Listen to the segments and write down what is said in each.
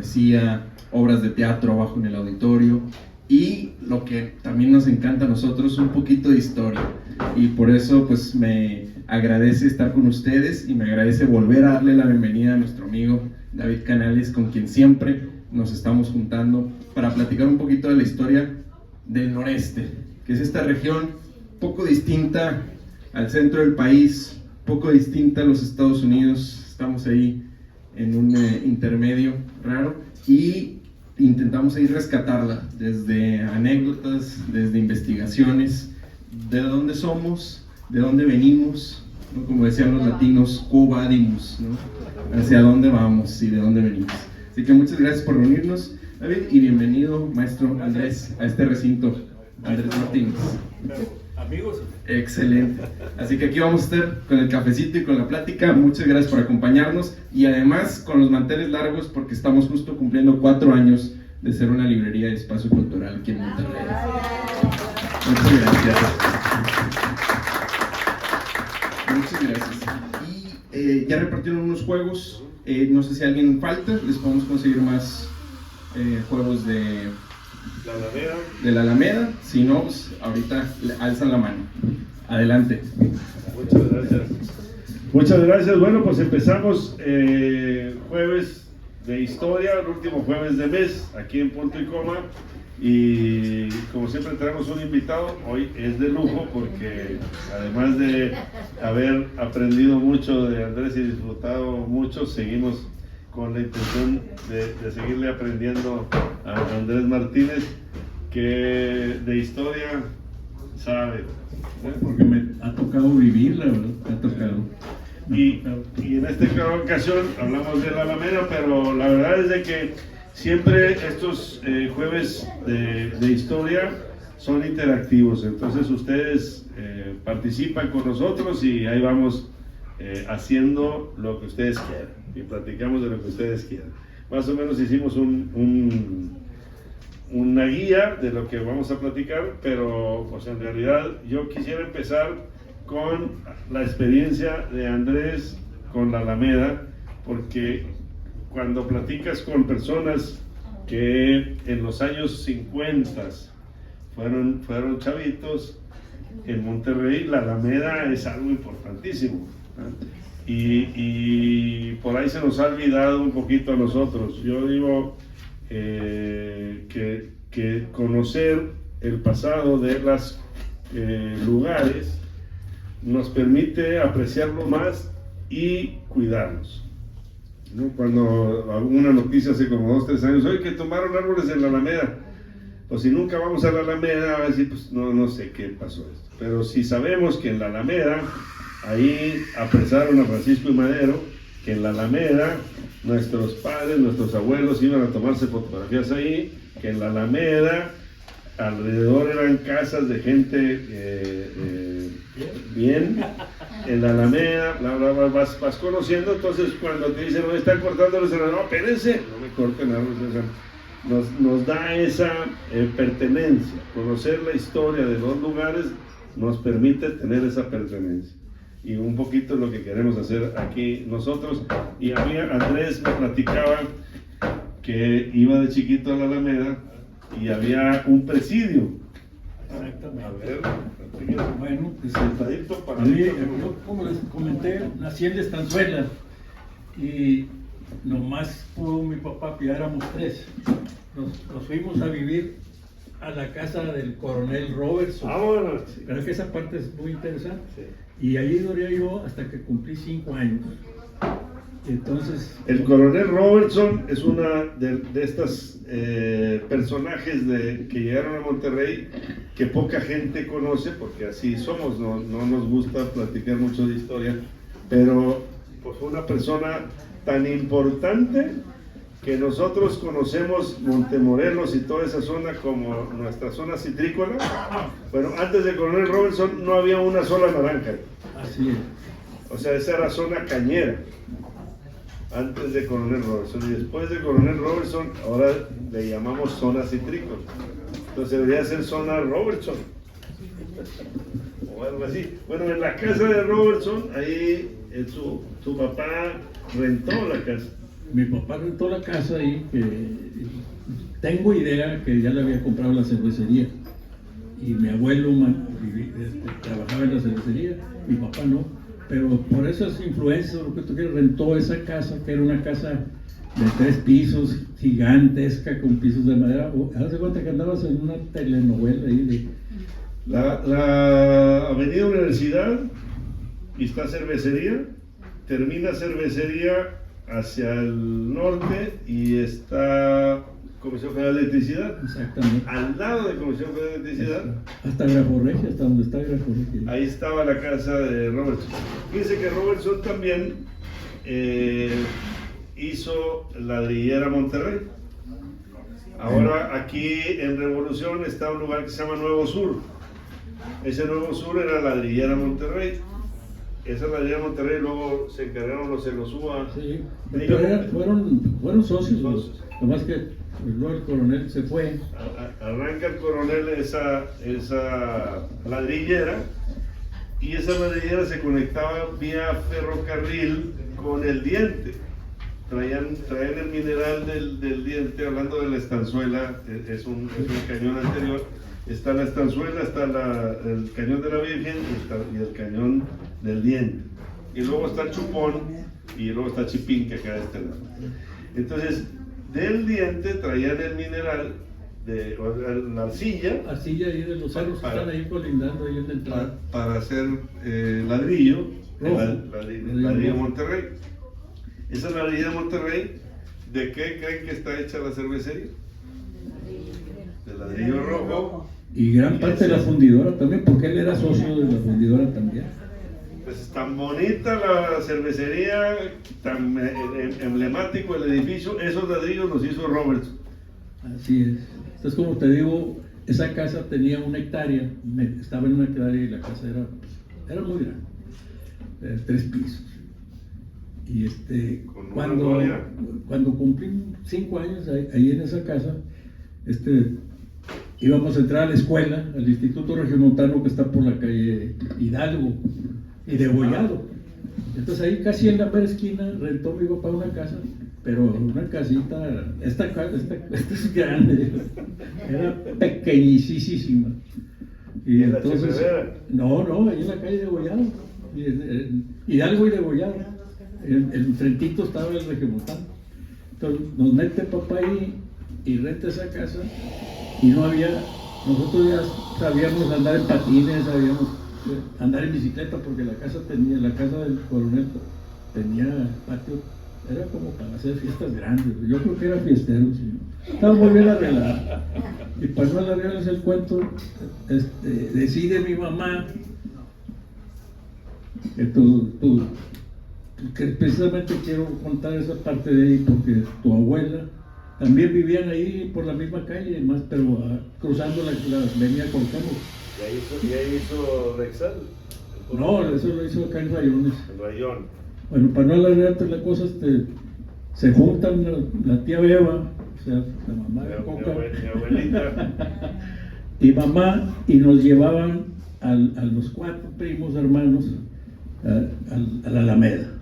poesía, obras de teatro abajo en el auditorio y lo que también nos encanta a nosotros, un poquito de historia. Y por eso pues me agradece estar con ustedes y me agradece volver a darle la bienvenida a nuestro amigo David Canales, con quien siempre nos estamos juntando para platicar un poquito de la historia del noreste, que es esta región poco distinta al centro del país, poco distinta a los Estados Unidos. Estamos ahí en un intermedio raro y intentamos ahí rescatarla desde anécdotas, desde investigaciones, de dónde somos, de dónde venimos, ¿no? Como decían los latinos, quo vadimus, ¿no? Hacia dónde vamos y de dónde venimos. Así que muchas gracias por reunirnos, David, y bienvenido, maestro Andrés, a este recinto. Andrés Martínez. Amigos. Excelente. Así que aquí vamos a estar con el cafecito y con la plática. Muchas gracias por acompañarnos y además con los manteles largos porque estamos justo cumpliendo 4 años de ser una librería de espacio cultural aquí en Monterrey. Muchas gracias. Muchas gracias. Y ya repartieron unos juegos. No sé si alguien falta. Les podemos conseguir más juegos de la Alameda. Si no, pues ahorita alzan la mano. Adelante. Muchas gracias. Muchas gracias. Bueno, pues empezamos jueves de historia, el último jueves de mes, aquí en Punto y Coma. Y como siempre tenemos un invitado, hoy es de lujo porque además de haber aprendido mucho de Andrés y disfrutado mucho, seguimos con la intención de seguirle aprendiendo a Andrés Martínez, que de historia sabe. Porque me ha tocado vivirla, ¿verdad? Me ha tocado. Y en esta ocasión hablamos de la Alameda, pero la verdad es de que siempre estos jueves de historia son interactivos, entonces ustedes participan con nosotros y ahí vamos haciendo lo que ustedes quieran y platicamos de lo que ustedes quieran. Más o menos hicimos una guía de lo que vamos a platicar, pero pues en realidad yo quisiera empezar con la experiencia de Andrés con la Alameda, porque cuando platicas con personas que en los años 50 fueron chavitos, en Monterrey la Alameda es algo importantísimo, ¿no? Y por ahí se nos ha olvidado un poquito a nosotros. Yo digo que conocer el pasado de los lugares nos permite apreciarlo más y cuidarlos, ¿no? Cuando alguna noticia hace como 2 o 3 años, oye, que tomaron árboles en la Alameda, pues si nunca vamos a la Alameda, a decir, pues no sé qué pasó esto. Pero si sabemos que en la Alameda, ahí apresaron a Francisco y Madero, que en la Alameda nuestros padres, nuestros abuelos iban a tomarse fotografías ahí, que en la Alameda alrededor eran casas de gente bien, en la Alameda, bla, bla, bla, vas conociendo. Entonces cuando te dicen, no, están cortando los árboles, no, espérense, no me corten árboles. Nos da esa pertenencia. Conocer la historia de los lugares nos permite tener esa pertenencia. Y un poquito lo que queremos hacer aquí nosotros. Y a mí Andrés me platicaba que iba de chiquito a la Alameda y había un presidio. Exactamente. A ver, bueno, pues sentadito para yo, como les comenté, nací en Estanzuela y nomás pudo mi papá, ya éramos 3. Nos fuimos a vivir a la casa del coronel Robertson. Vámonos. Sí. Pero que esa parte es muy interesante. Sí. Y ahí duré yo hasta que cumplí 5 años. Entonces, El coronel Robertson es una de estas personajes que llegaron a Monterrey que poca gente conoce, porque así somos, no nos gusta platicar mucho de historia, pero pues fue una persona tan importante que nosotros conocemos Montemorelos y toda esa zona como nuestra zona citrícola. Bueno, antes de coronel Robertson no había una sola naranja, así es. o sea, esa era zona cañera. Antes de coronel Robertson, y después de coronel Robertson ahora le llamamos zona citrícola, entonces debería ser zona Robertson o algo así. Bueno, en la casa de Robertson, ahí su papá rentó la casa mi papá rentó la casa ahí, que tengo idea que ya le había comprado la cervecería. Y mi abuelo trabajaba en la cervecería, mi papá no. Pero por esas influencias, lo que tú quieras, rentó esa casa, que era una casa de 3 pisos, gigantesca, con pisos de madera. Haz de cuenta que andabas en una telenovela ahí de... La Avenida Universidad, y está cervecería, termina cervecería hacia el norte y está Comisión Federal de Electricidad. Exactamente. Al lado de Comisión Federal de Electricidad. Hasta Graforregia, hasta donde está Graforregia. Ahí estaba la casa de Robertson. Fíjense que Robertson también hizo Ladrillera Monterrey. Ahora aquí en Revolución está un lugar que se llama Nuevo Sur. Ese Nuevo Sur era Ladrillera Monterrey. Esa Ladrillera Monterrey luego se encargaron los Celosúa. Sí, pero fueron socios. Nomás que luego el coronel se fue. Arranca el coronel esa ladrillera, y esa ladrillera se conectaba vía ferrocarril con el diente. Traían el mineral del diente, hablando de la estanzuela, es un cañón anterior. Está la estanzuela, está el cañón de la Virgen y el cañón del diente. Y luego está el chupón y luego está Chipín, que acá de este lado. Entonces, del diente traían el mineral, la arcilla. Arcilla ahí de los cerros que están ahí colindando ahí en la entrada. Para hacer ladrillo, ladrillo rojo. Monterrey. Esa ladrilla de Monterrey, ¿de qué creen que está hecha la cervecería? De ladrillo rojo. Y gran parte de la fundidora también, porque él era socio de la fundidora también. Pues tan bonita la cervecería, tan emblemático el edificio, esos ladrillos los hizo Robertson. Así es. Entonces, como te digo, esa casa tenía 1 hectárea, estaba en 1 hectárea y la casa era muy grande, 3 pisos. Y cuando cumplí 5 años ahí en esa casa, íbamos a entrar a la escuela, al Instituto Regiomontano, que está por la calle Hidalgo y Degollado. Entonces ahí casi en la mera esquina rentó mi papá una casa, pero una casita, esta es grande, era pequeñísima. Y ¿En entonces, la Cheverera? no, ahí en la calle Degollado, Hidalgo y Degollado. El frentito estaba el Regiomontano. Entonces nos mete papá ahí y renta esa casa, y nosotros ya sabíamos andar en patines, sabíamos andar en bicicleta, porque la casa del coronel tenía patio, era como para hacer fiestas grandes. Yo creo que era fiestero, sí. Estaba muy bien arreglado. Y para no alargarles el cuento, decide mi mamá que precisamente quiero contar esa parte de ahí, porque tu abuela también vivían ahí por la misma calle, más, pero cruzando la avenida Cuauhtémoc. ¿Y ahí hizo Rexal? No, eso lo hizo acá en Rayones. El Rayón. Bueno, para no alargarte la cosa, se juntan la tía Beba, o sea, la mamá de Coca, mi abuelita, y mamá, y nos llevaban a los 4 primos hermanos a la Alameda.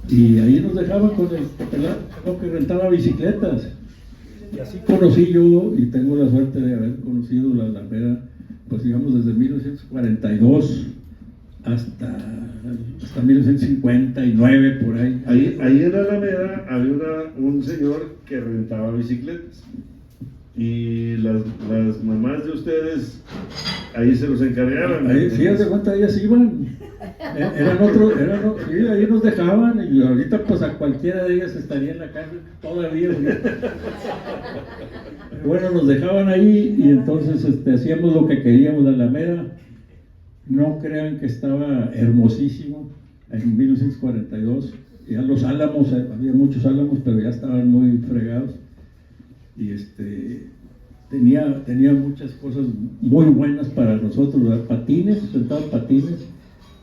Y ahí nos dejaban con el pelado que rentaba bicicletas. Y así conocí yo, y tengo la suerte de haber conocido la Alameda, pues digamos desde 1942 hasta 1959, por ahí. Ahí en la Alameda había un señor que rentaba bicicletas. Y las mamás de ustedes ahí se los encargaban. Ahí, sí, haz de cuenta, ellas iban. Sí, ahí nos dejaban, y ahorita pues a cualquiera de ellas estaría en la calle todavía. Bueno, nos dejaban ahí, y entonces hacíamos lo que queríamos. La Alameda, no crean que estaba hermosísimo en 1942. Ya los álamos, había muchos álamos, pero ya estaban muy fregados. Y tenía muchas cosas muy buenas para nosotros, ¿verdad? Patines, sentados patines,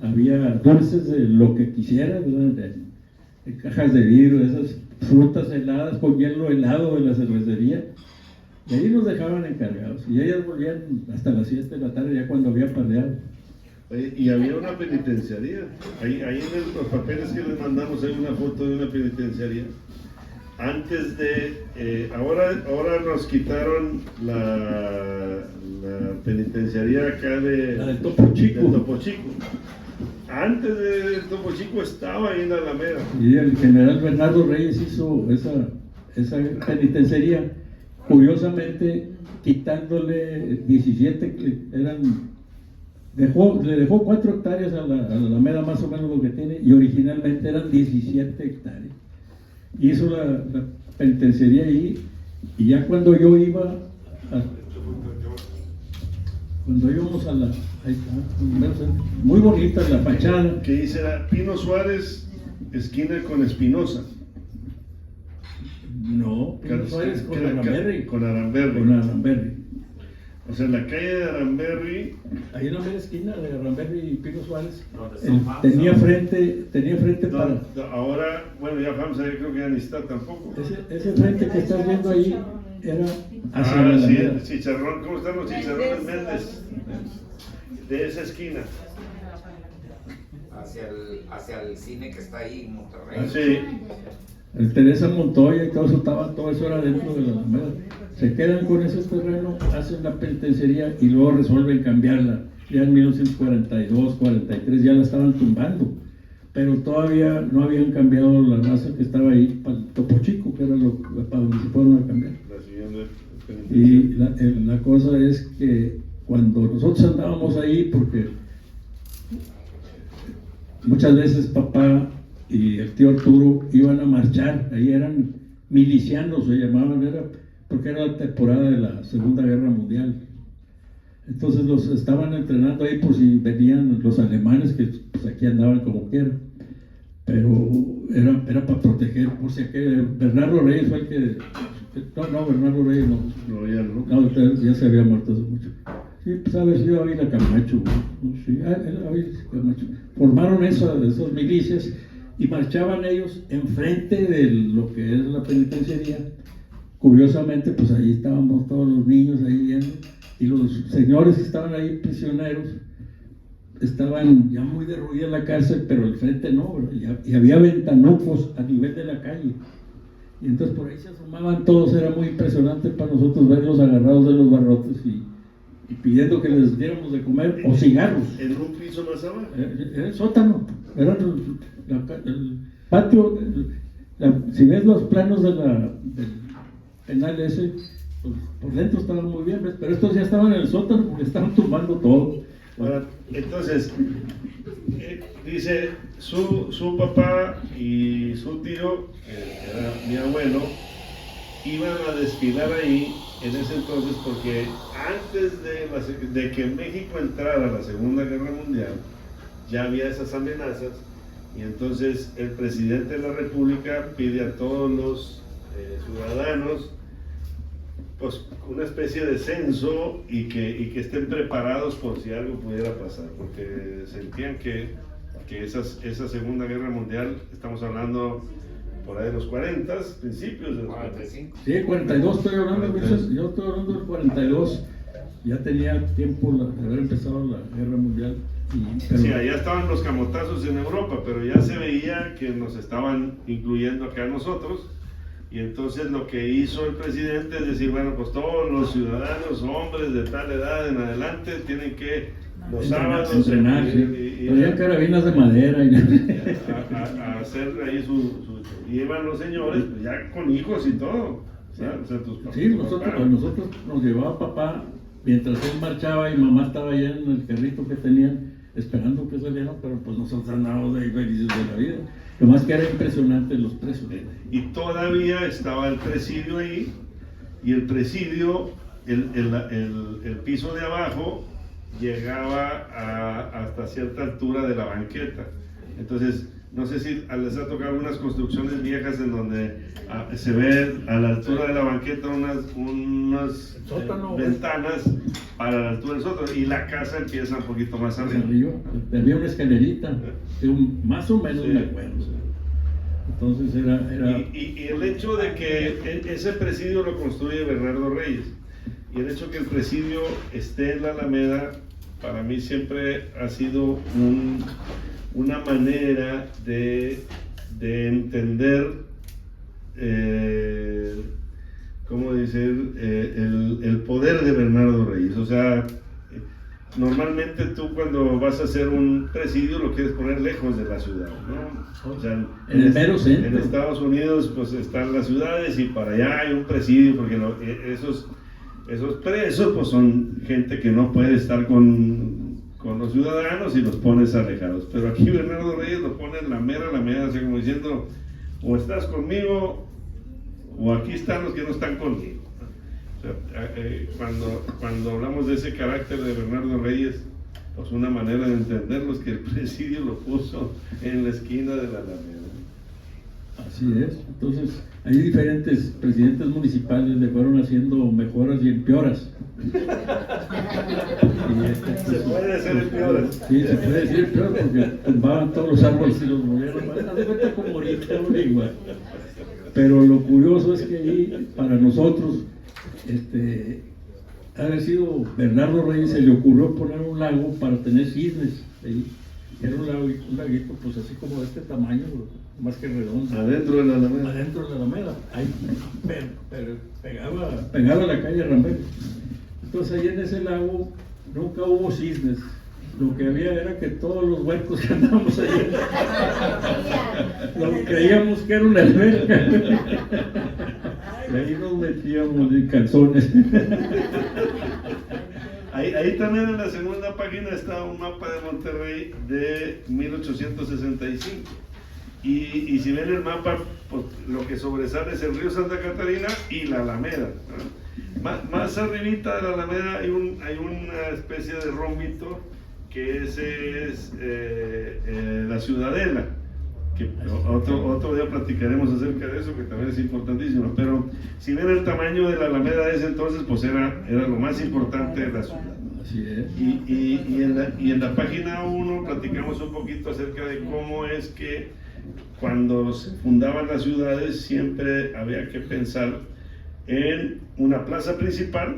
había dulces de lo que quisieras, de cajas de vidrio, esas frutas heladas con hielo helado de la cervecería, y ahí nos dejaban encargados, y ellas volvían hasta las 7 de la tarde, ya cuando había paleado. Y había una penitenciaría. Ahí en los papeles que les mandamos hay una foto de una penitenciaría. antes de, ahora nos quitaron la penitenciaría acá La del Topo Chico. del Topo Chico. Antes del Topo Chico estaba ahí en la Alameda. Y el general Bernardo Reyes hizo esa penitenciaría, curiosamente quitándole 17, le dejó 4 hectáreas a la Alameda, más o menos lo que tiene, y originalmente eran 17 hectáreas. Hizo la penitenciaría ahí, y ya cuando yo iba cuando íbamos a ahí está, muy bonita la fachada. Que dice era Pino Suárez, esquina con Espinosa. No, Pino Suárez con Aramberri. Con Aramberri. Con Aramberri. O sea, en la calle de Aramberri. Ahí en la mera esquina de Aramberri y Pino Suárez. Tenía frente No, para... ahora, bueno, ya vamos a ver, creo que ya ni está tampoco. Ese frente que estás viendo ahí era hacia la Sí, Alameda. el chicharrón, ¿cómo están los chicharrones Méndez? De esa esquina. Hacia el cine que está ahí en Monterrey. Ah, sí. El Teresa Montoya y todo eso era dentro de la Alameda. Se quedan con ese terreno, hacen la penitenciaría y luego resuelven cambiarla. Ya en 1942, 43 ya la estaban tumbando, pero todavía no habían cambiado la raza que estaba ahí para el Topo Chico, que era para donde se fueron a cambiar. La siguiente Y penitenciaria. la cosa es que cuando nosotros andábamos ahí, porque muchas veces papá y el tío Arturo iban a marchar, ahí eran milicianos, se llamaban, porque era la temporada de la Segunda Guerra Mundial. Entonces los estaban entrenando ahí por si venían los alemanes, que pues aquí andaban como quieran, pero era para proteger, por si aquel Bernardo Reyes fue el que... No, Bernardo Reyes no. No, ya no. No, ya se había muerto hace mucho. Sí, pues a ver, sí, Ávila Camacho, ¿no? Sí, Ávila Camacho. Formaron esas milicias y marchaban ellos enfrente de lo que es la penitenciaría. Curiosamente, pues ahí estábamos todos los niños ahí viendo, y los señores que estaban ahí prisioneros estaban ya muy derruida la cárcel, pero el frente no, y había ventanucos a nivel de la calle. Y entonces por ahí se asomaban todos, era muy impresionante para nosotros verlos agarrados de los barrotes y pidiendo que les diéramos de comer o cigarros. En un piso más abajo. Era el sótano, era el patio. Si ves los planos del penal ese, pues, por dentro estaban muy bien, ¿ves? Pero estos ya estaban en el sótano porque estaban tumbando todo. Ahora, entonces, dice su papá y su tío, que era mi abuelo, iban a desfilar ahí en ese entonces porque antes de que México entrara a la Segunda Guerra Mundial, ya había esas amenazas, y entonces el presidente de la República pide a todos los ciudadanos pues una especie de censo y que estén preparados por si algo pudiera pasar, porque sentían que esa Segunda Guerra Mundial, estamos hablando por ahí de los 40, principios de los 45. Sí, 42 estoy hablando, 42. yo estoy hablando del 42, ya tenía tiempo de haber empezado la Guerra Mundial. Pero, Sí, allá estaban los camotazos en Europa, pero ya se veía que nos estaban incluyendo acá a nosotros. Y entonces lo que hizo el presidente es decir, bueno, pues todos los ciudadanos, hombres de tal edad en adelante, tienen que los sábados entrenar, y traían carabinas de madera a hacer ahí y iban los señores pues, ya con hijos y todo. O sea, Sí, nosotros nos llevaba papá mientras él marchaba y mamá estaba allá en el carrito que tenían esperando que salieran, pero pues nosotros andábamos ahí felices de la vida. Lo más que era impresionante los presos. Y todavía estaba el presidio ahí, y el presidio, el piso de abajo llegaba hasta cierta altura de la banqueta. Entonces, no sé si les ha tocado algunas construcciones viejas en donde se ve a la altura de la banqueta unas ventanas para la altura del sótano, y la casa empieza un poquito más arriba. Había una escalerita, más o menos Sí. me acuerdo. Entonces era... Y el hecho de que ese presidio lo construye Bernardo Reyes, y el hecho que el presidio esté en la Alameda, para mí siempre ha sido una manera de entender ¿cómo decir? El poder de Bernardo Reyes. O sea, normalmente tú cuando vas a hacer un presidio lo quieres poner lejos de la ciudad, ¿no? O sea, en el mero centro. En Estados Unidos pues están las ciudades y para allá hay un presidio porque esos presos pues son gente que no puede estar con los ciudadanos y los pones alejados. Pero aquí Bernardo Reyes lo pone en la mera, así como diciendo, o estás conmigo o aquí están los que no están conmigo. O sea, cuando hablamos de ese carácter de Bernardo Reyes, pues una manera de entenderlo es que el presidio lo puso en la esquina de la Alameda. Así es. Entonces, hay diferentes presidentes municipales le fueron haciendo mejoras y empeoras. Se puede hacer empeoras. Sí, se puede decir empeoras porque tumbaban todos los árboles y los movieron. Haz de cuenta como ahorita, igual. Pero lo curioso es que ahí, para nosotros, haber sido Bernardo Reyes, se le ocurrió poner un lago para tener cisnes ahí. Era un laguito pues así como de este tamaño, más que redondo. Adentro de la Alameda. Adentro de la Alameda, ahí pegaba a la calle Rambel. Entonces ahí en ese lago nunca hubo cisnes. Lo que había era que todos los huercos que andábamos ahí, lo creíamos que era una alberca. Y ahí nos metíamos en calzones. Ahí también en la segunda página está un mapa de Monterrey de 1865. Y si ven el mapa, pues, lo que sobresale es el río Santa Catarina y la Alameda, ¿no? Más arribita de la Alameda hay una especie de rombito que ese es la Ciudadela, que otro día platicaremos acerca de eso, que también es importantísimo. Pero si ven el tamaño de la Alameda de ese entonces, pues era lo más importante de la ciudad. Así es. Y en la página 1 platicamos un poquito acerca de cómo es que cuando se fundaban las ciudades siempre había que pensar en una plaza principal,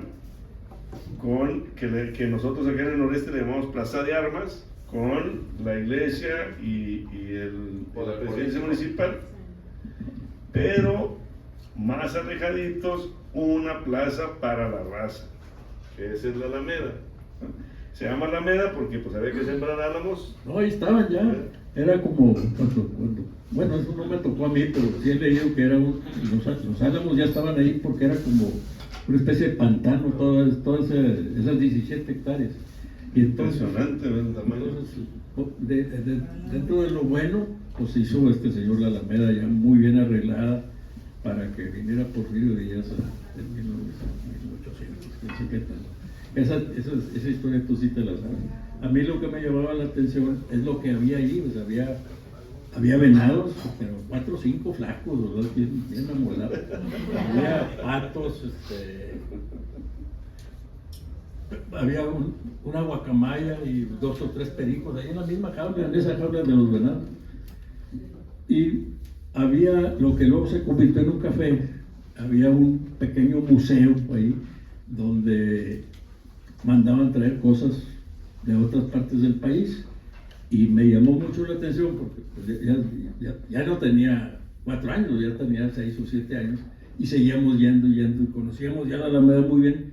que nosotros acá en el noreste le llamamos Plaza de Armas, con la iglesia y la presidencia municipal, pero más alejaditos una plaza para la raza, que esa es la Alameda. Se llama Alameda porque pues había que sembrar álamos. No, ahí estaban ya. Era como bueno, eso no me tocó a mí, pero sí he leído que era los álamos ya estaban ahí porque era como una especie de pantano, todas esas 17 hectáreas. Y entonces, impresionante el tamaño. Entonces, dentro de lo bueno, pues hizo este señor la Alameda ya muy bien arreglada para que viniera por Río Díaz en 1800, no sé qué tal. Esa historia tú sí te la sabes. A mí lo que me llamaba la atención es lo que había allí, pues había venados, pero 4 o 5 flacos, ¿verdad? Bien amolados. Había patos, había una guacamaya y 2 o 3 pericos, ahí en la misma jaula, en esa jaula de los venados. Y había lo que luego se convirtió en un café, había un pequeño museo ahí donde mandaban traer cosas de otras partes del país y me llamó mucho la atención porque pues, ya no tenía 4 años, ya tenía 6 o 7 años y seguíamos yendo y conocíamos ya la Alameda muy bien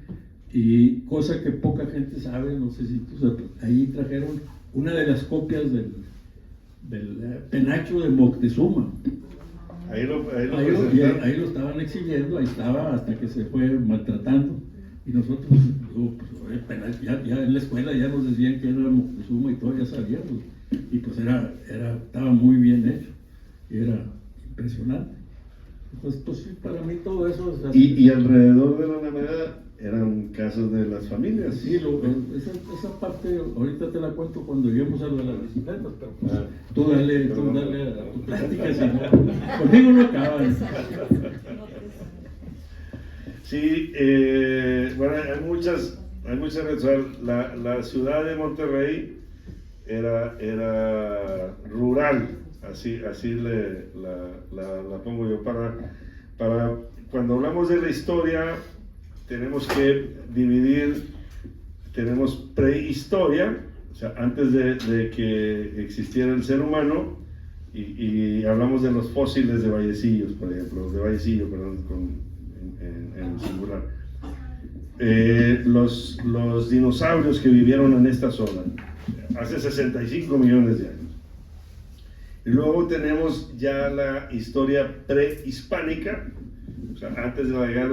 y cosa que poca gente sabe, no sé si tú sabes, ahí trajeron una de las copias del penacho de Moctezuma. Ahí lo estaban exhibiendo, ahí estaba hasta que se fue maltratando. Y nosotros, ya en la escuela ya nos decían que era Moctezuma y todo, ya sabíamos. Y pues estaba muy bien hecho, y era impresionante. Entonces, pues sí, para mí todo eso es así. Y alrededor de la Alameda eran casas de las familias. Sí, esa parte ahorita te la cuento cuando lleguemos a lo de las bicicletas, pero pues tú dale a tu plática, si no, conmigo no acaban. Sí, bueno, hay muchas razones. La ciudad de Monterrey era rural, así la pongo yo. Para cuando hablamos de la historia, tenemos que dividir, tenemos prehistoria, o sea, antes de que existiera el ser humano, y hablamos de los fósiles de Vallecillos, por ejemplo, de Vallecillo, perdón, en singular. Los dinosaurios que vivieron en esta zona hace 65 millones de años. Y luego tenemos ya la historia prehispánica, o sea, antes de la llegada de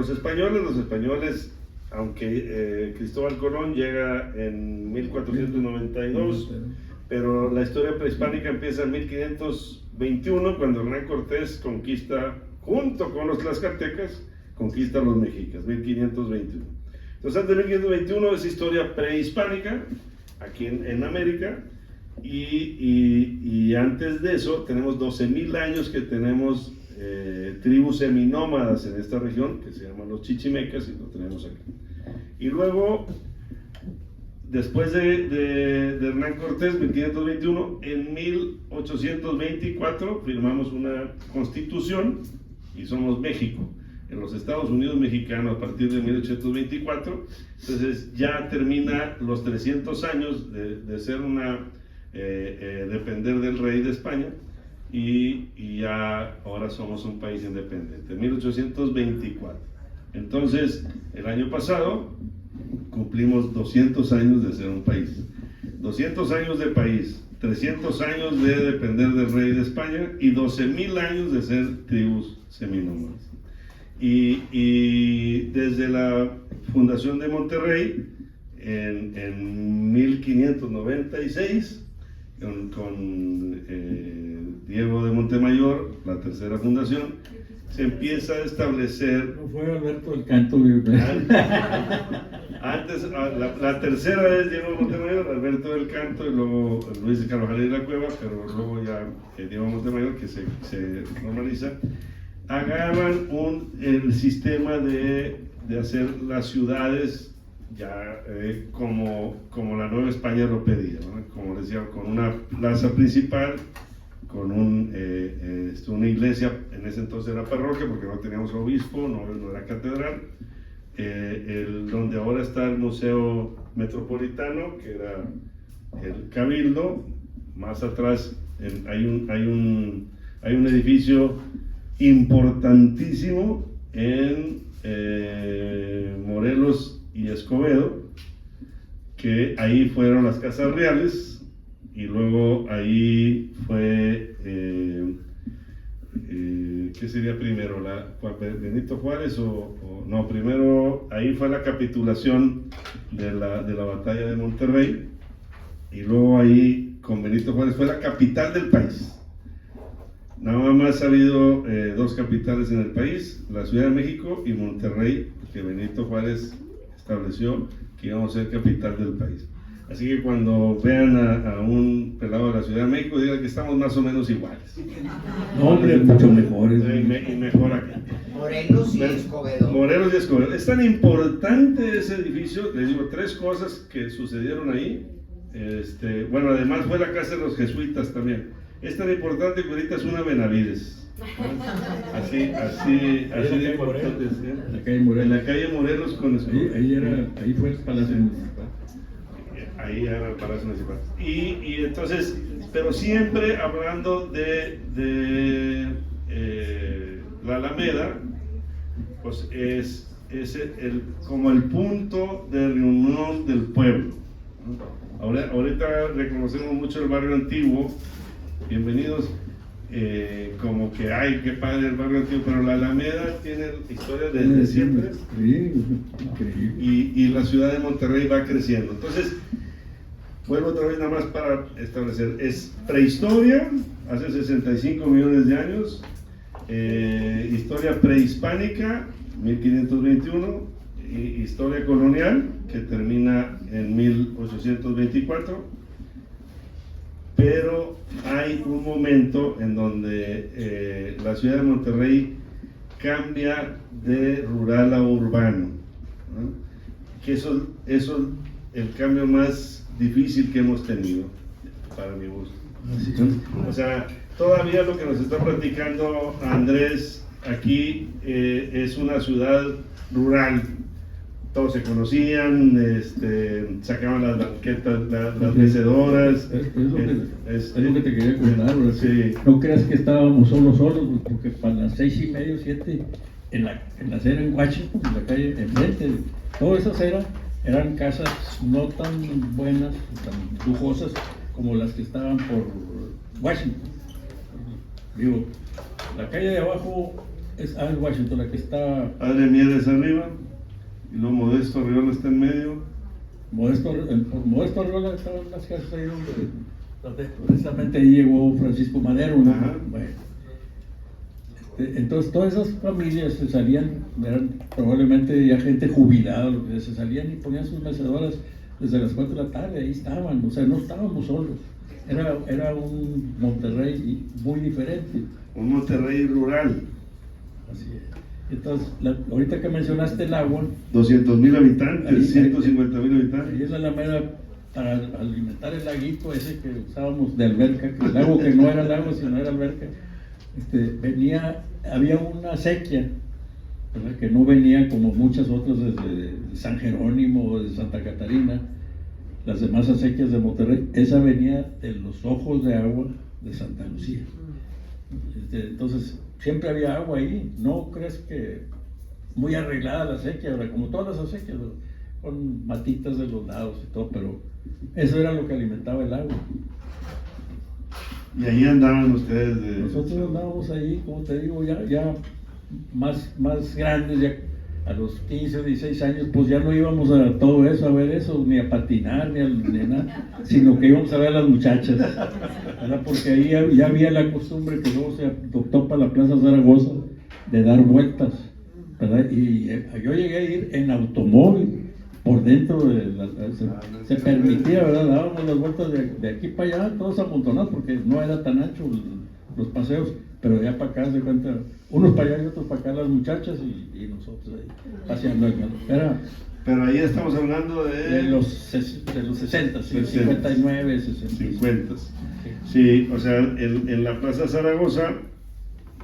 los españoles, aunque Cristóbal Colón llega en 1492, pero la historia prehispánica empieza en 1521, cuando Hernán Cortés conquista, junto con los tlaxcaltecas, conquista a los mexicas, 1521. Entonces, antes de 1521 es historia prehispánica, aquí en América, y antes de eso tenemos 12.000 años que tenemos tribus seminómadas en esta región, que se llaman los chichimecas, y lo tenemos aquí. Y luego, después de Hernán Cortés, 1521, en 1824 firmamos una constitución y somos México. En los Estados Unidos mexicanos a partir de 1824, entonces ya termina los 300 años de ser depender del rey de España, y ya ahora somos un país independiente, 1824. Entonces, el año pasado cumplimos 200 años de ser un país, 200 años de país, 300 años de depender del rey de España y 12.000 años de ser tribus seminómadas. Y desde la fundación de Monterrey, en 1596, con Diego de Montemayor, la tercera fundación, se empieza a establecer... No fue Alberto del Canto. Antes, la tercera es Diego de Montemayor, Alberto del Canto, y luego Luis de Carvajal y la Cueva, pero luego ya Diego de Montemayor, que se normaliza, agarran el sistema de hacer las ciudades ya como la Nueva España lo pedía, ¿no? Como les decía, con una plaza principal, con una iglesia, en ese entonces era parroquia porque no teníamos obispo, no era catedral, donde ahora está el Museo Metropolitano, que era el Cabildo. Más atrás hay un edificio importantísimo en Morelos y Escobedo, que ahí fueron las casas reales, y luego ahí fue, ¿qué sería primero? ¿Benito Juárez no? Primero ahí fue la capitulación de la batalla de Monterrey, y luego ahí con Benito Juárez fue la capital del país. Nada más ha habido dos capitales en el país, la Ciudad de México y Monterrey, que Benito Juárez estableció que íbamos a ser capital del país. Así que cuando vean a un pelado de la Ciudad de México, digan que estamos más o menos iguales. No, hombre, mucho mejores. Y mejor acá. Morelos y Escobedo. Morelos y Escobedo. Es tan importante ese edificio, les digo, 3 cosas que sucedieron ahí. Bueno, además fue la casa de los jesuitas también. Es tan importante que ahorita es una Benavides. Así de importante. En la calle Morelos. En la calle Morelos con Escobedo. Ahí fue el Palacio Municipal. Ahí era el Palacio Municipal. Y entonces, pero siempre hablando de la Alameda, pues es como el punto de reunión del pueblo, ¿no? Ahorita reconocemos mucho el barrio antiguo, bienvenidos, como que, ay, qué padre el barrio antiguo, pero la Alameda tiene historia desde siempre. Sí, increíble. Y la ciudad de Monterrey va creciendo. Entonces, vuelvo otra vez nada más para establecer, es prehistoria, hace 65 millones de años, historia prehispánica, 1521, y historia colonial, que termina en 1824, pero hay un momento en donde la ciudad de Monterrey cambia de rural a urbano, ¿no? Que eso es el cambio más difícil que hemos tenido, para mi gusto. O sea, todavía lo que nos está platicando Andrés aquí es una ciudad rural, todos se conocían, sacaban las banquetas, las mecedoras. Es lo que te quería contar, ¿verdad? Sí. No creas que estábamos solos, porque para las 6:30, 7, en la acera en Washington, en la calle enfrente, toda esa acera eran casas no tan buenas, tan lujosas como las que estaban por Washington. Digo, la calle de abajo es Washington, la que está Padre Mieres arriba, y luego Modesto Arriola está en medio. por Modesto Arriola estaban las casas ahí donde precisamente ahí llegó Francisco Madero, ¿no? Ajá. Bueno, entonces todas esas familias se salían, eran probablemente ya gente jubilada, lo que se salían y ponían sus mecedoras desde las 4 de la tarde, ahí estaban, o sea, no estábamos solos. Era un Monterrey muy diferente. Un Monterrey rural, Así es. Entonces, ahorita que mencionaste el agua, 200,000 habitantes, Ahí- 150,000 ahí habitantes. es la Alameda para alimentar el laguito ese que usábamos de alberca, que el lago que no era lago sino era alberca. Había una acequia, ¿verdad? Que no venía como muchas otras desde San Jerónimo o de Santa Catarina, las demás acequias de Monterrey. Esa venía de los ojos de agua de Santa Lucía. Entonces siempre había agua ahí. No crees que muy arreglada la acequia, ¿verdad? Como todas las acequias, ¿verdad? Con matitas de los lados y todo, pero eso era lo que alimentaba el agua. Y ahí andaban ustedes de... Nosotros andábamos ahí, como te digo, ya más grandes, ya a los 15 o 16 años, pues ya no íbamos a todo eso, a ver eso, ni a patinar, ni a nada, sino que íbamos a ver a las muchachas, ¿verdad? Porque ahí ya había la costumbre que luego se adoptó para la Plaza Zaragoza de dar vueltas, ¿verdad? Y yo llegué a ir en automóvil por dentro de se permitía, ¿verdad? Dábamos las vueltas de aquí para allá, todos amontonados, porque no era tan ancho los paseos, pero ya para acá se cuenta, unos para allá y otros para acá las muchachas y nosotros ahí paseando. Era Pero ahí estamos hablando de los 60, sí, 59, 60. 50. Sí, o sea, en la Plaza Zaragoza,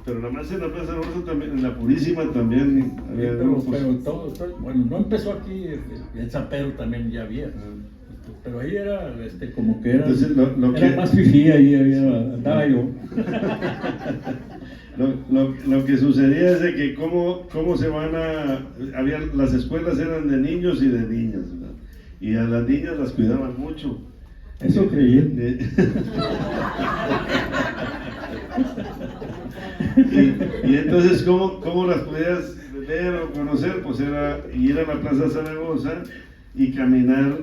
pero nada más en la Plaza Zaragoza también, en la Purísima también había grupos. Pero todo, bueno, no empezó aquí, en San Pedro también ya había. Pero ahí era como que era, Entonces, lo era que- más fifí, ahí andaba yo. Lo que sucedía es de que cómo se van las escuelas eran de niños y de niñas, ¿verdad? Y a las niñas las cuidaban mucho. Eso creí. Y entonces, ¿cómo las podías ver o conocer? Pues era ir a la Plaza Zaragoza y caminar.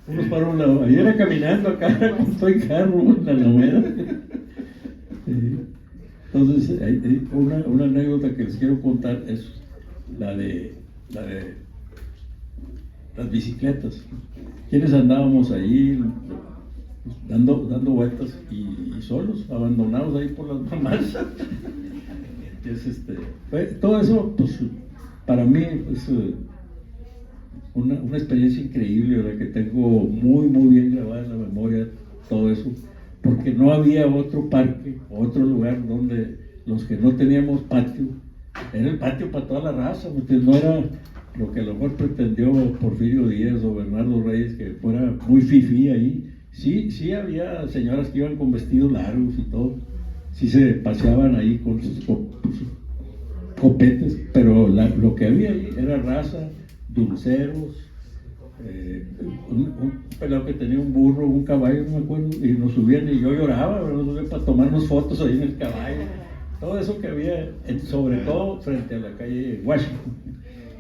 Unos para un lado. Ahí era caminando acá, estoy carro en la Alameda. Entonces, una anécdota que les quiero contar es la de las bicicletas. Quienes andábamos ahí dando vueltas y solos, abandonados ahí por las mamás. Todo eso, pues, para mí es una experiencia increíble, ¿verdad? Que tengo muy bien grabada en la memoria, todo eso, porque no había otro parque, otro lugar donde los que no teníamos patio, era el patio para toda la raza, porque no era lo que a lo mejor pretendió Porfirio Díaz o Bernardo Reyes, que fuera muy fifí ahí. Sí había señoras que iban con vestidos largos y todo, sí se paseaban ahí con sus copetes, pero lo que había ahí era raza, dulceros, un pelado que tenía un burro, un caballo, no me acuerdo, y nos subían y yo lloraba, nos subían para tomarnos fotos ahí en el caballo, todo eso que había, sobre todo frente a la calle Washington.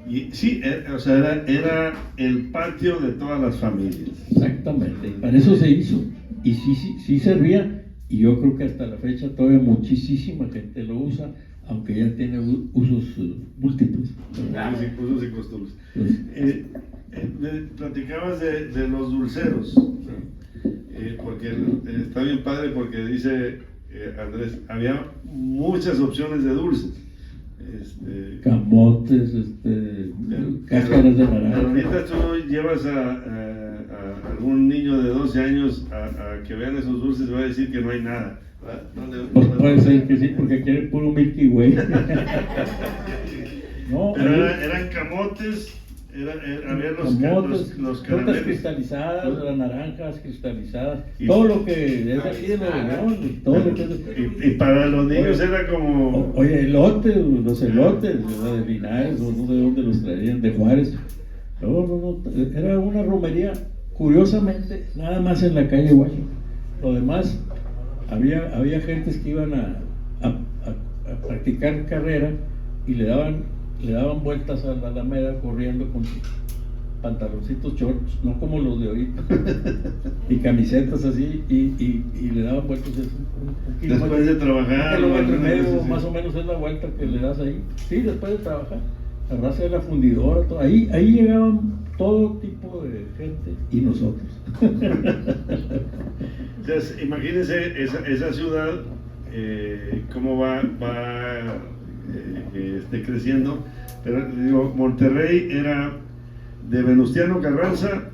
Y sí, o sea, era el patio de todas las familias. Exactamente, para eso se hizo, y sí servía, y yo creo que hasta la fecha todavía muchísima gente lo usa, aunque ya tiene usos múltiples. Usos y costumbres. Platicabas de los dulceros, porque está bien padre, porque dice Andrés, había muchas opciones de dulces. Camotes, cáscaras de Pero naranja. ahorita tú llevas a algún niño de 12 años a que vean esos dulces, va a decir que no hay nada. Pues puede ser que sí, porque quiere puro Milky Way. No, pero eran camotes había camotes, los frutas caramelos. cristalizadas, las naranjas cristalizadas, Y- todo lo que es aquí de Nuevo León, todo lo que es... Y para los niños Oye, era como... Oye, elotes, los elotes, ¿verdad? De Linares, o no sé de dónde los traían, de Juárez. No, era una romería, curiosamente, nada más en la calle Washington. Lo demás, había gentes que iban a practicar carrera y le daban vueltas a la Alameda corriendo con sus pantaloncitos shorts, no como los de ahorita, y camisetas así, y le daban vueltas un kilómetro. Después de trabajar, Un kilómetro y ¿no? medio, Sí, sí. más o menos es la vuelta que le das ahí. Sí, después de trabajar. La raza de la fundidora, todo. Ahí llegaban todo tipo de gente y nosotros. Entonces, imagínense esa ciudad, cómo va creciendo. Pero digo, Monterrey era de Venustiano Carranza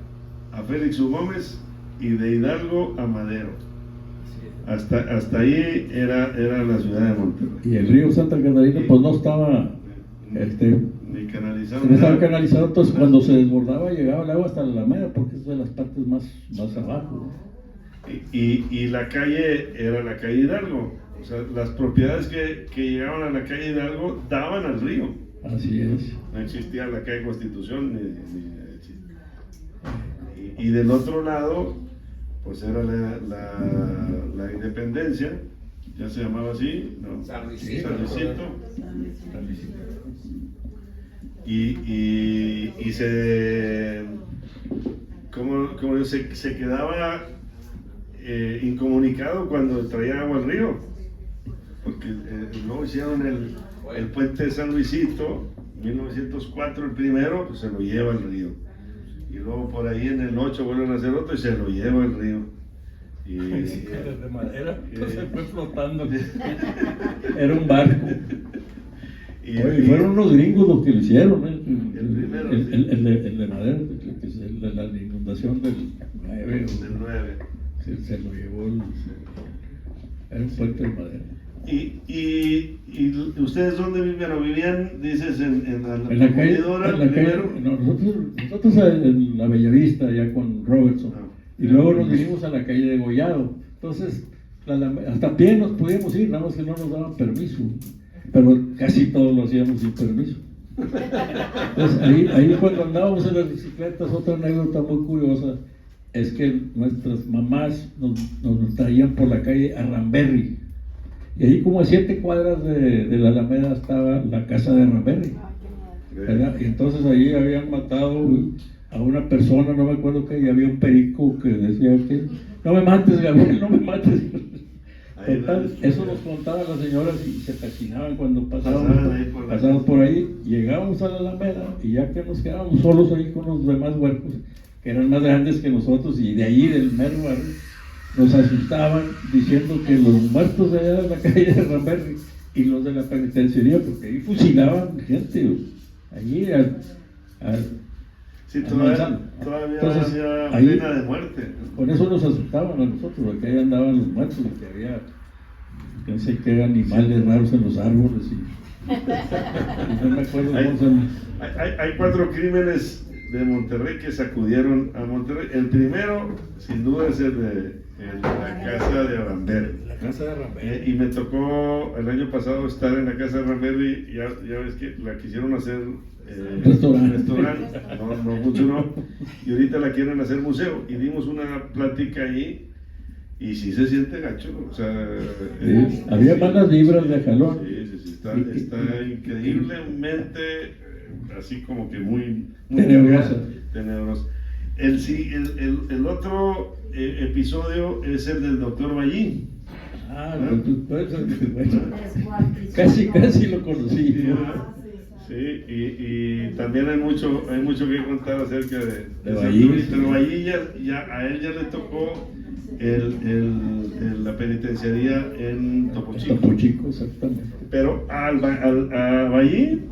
a Félix U. Gómez y de Hidalgo a Madero. Hasta ahí era la ciudad de Monterrey. Y el río Santa Catarina, pues no estaba... Ni canalizado. no estaba canalizado, entonces cuando se desbordaba llegaba el agua hasta la Alameda, porque es de las partes más abajo, ¿no? Y la calle era la calle Hidalgo. O sea, las propiedades que llegaban a la calle Hidalgo daban al río. Así es. No existía la calle Constitución y del otro lado, pues era la Independencia, ya se llamaba así, ¿no? San Luisito. San Luisito. Y se quedaba incomunicado cuando traía agua al río, porque luego hicieron el puente de San Luisito, 1904 el primero, pues se lo lleva el río, y luego por ahí en el 8 vuelven a hacer otro y se lo lleva el río. Era de madera, entonces fue flotando. Era un barco. Oye, fueron unos gringos los que lo hicieron, ¿eh? El de madera, que es el de la inundación del 9. Del 9. Se lo llevó era un puente de madera. ¿Y ustedes dónde vivían? ¿O vivían, dices, en la calle, fundidora en la calle, primero? nosotros en la Bellavista, ya con Robertson, y luego nos vinimos a la calle de Gollado. Entonces, hasta a pie nos podíamos ir, nada más que no nos daban permiso, pero casi todos lo hacíamos sin permiso. Entonces, ahí cuando andábamos en las bicicletas, otra anécdota muy curiosa es que nuestras mamás nos traían por la calle a Ramberry, y ahí como a 7 cuadras de la Alameda estaba la casa de Ramberry, ¿verdad? Y entonces ahí habían matado a una persona, no me acuerdo qué, y había un perico que decía que no me mates, Gabriel, no me mates. Total, eso nos contaban las señoras y se fascinaban cuando pasábamos por ahí, llegábamos a la Alameda y ya que nos quedábamos solos ahí con los demás huercos que eran más grandes que nosotros, y de ahí del mero barrio nos asustaban diciendo que los muertos de allá de la calle de Ramberry y los de la penitenciaría, porque ahí fusilaban gente, allí sí, todavía entonces, había ahí, pena de muerte. Con eso nos asustaban a nosotros, porque ahí andaban los muertos, y que había, no sé qué, animales raros en los árboles, y no me acuerdo cómo se llama. Hay 4 crímenes de Monterrey que sacudieron a Monterrey. El primero, sin duda, es el de la casa de Ramberry. La casa de Ramberry. Y me tocó el año pasado estar en la casa de Ramberry. Ya ves que la quisieron hacer restaurante, no funcionó, y ahorita la quieren hacer museo, y dimos una plática ahí y sí se siente gacho, o sea, había malas vibras de jalón. Sí, está increíblemente así como que muy tenebrosa. El otro episodio es el del doctor Ballín. Casi lo conocí. Sí, y también hay mucho que contar acerca de Ballín. Pero Ballín a él ya le tocó la penitenciaría en Topo Chico. Topo Chico, exactamente. Pero a Ballín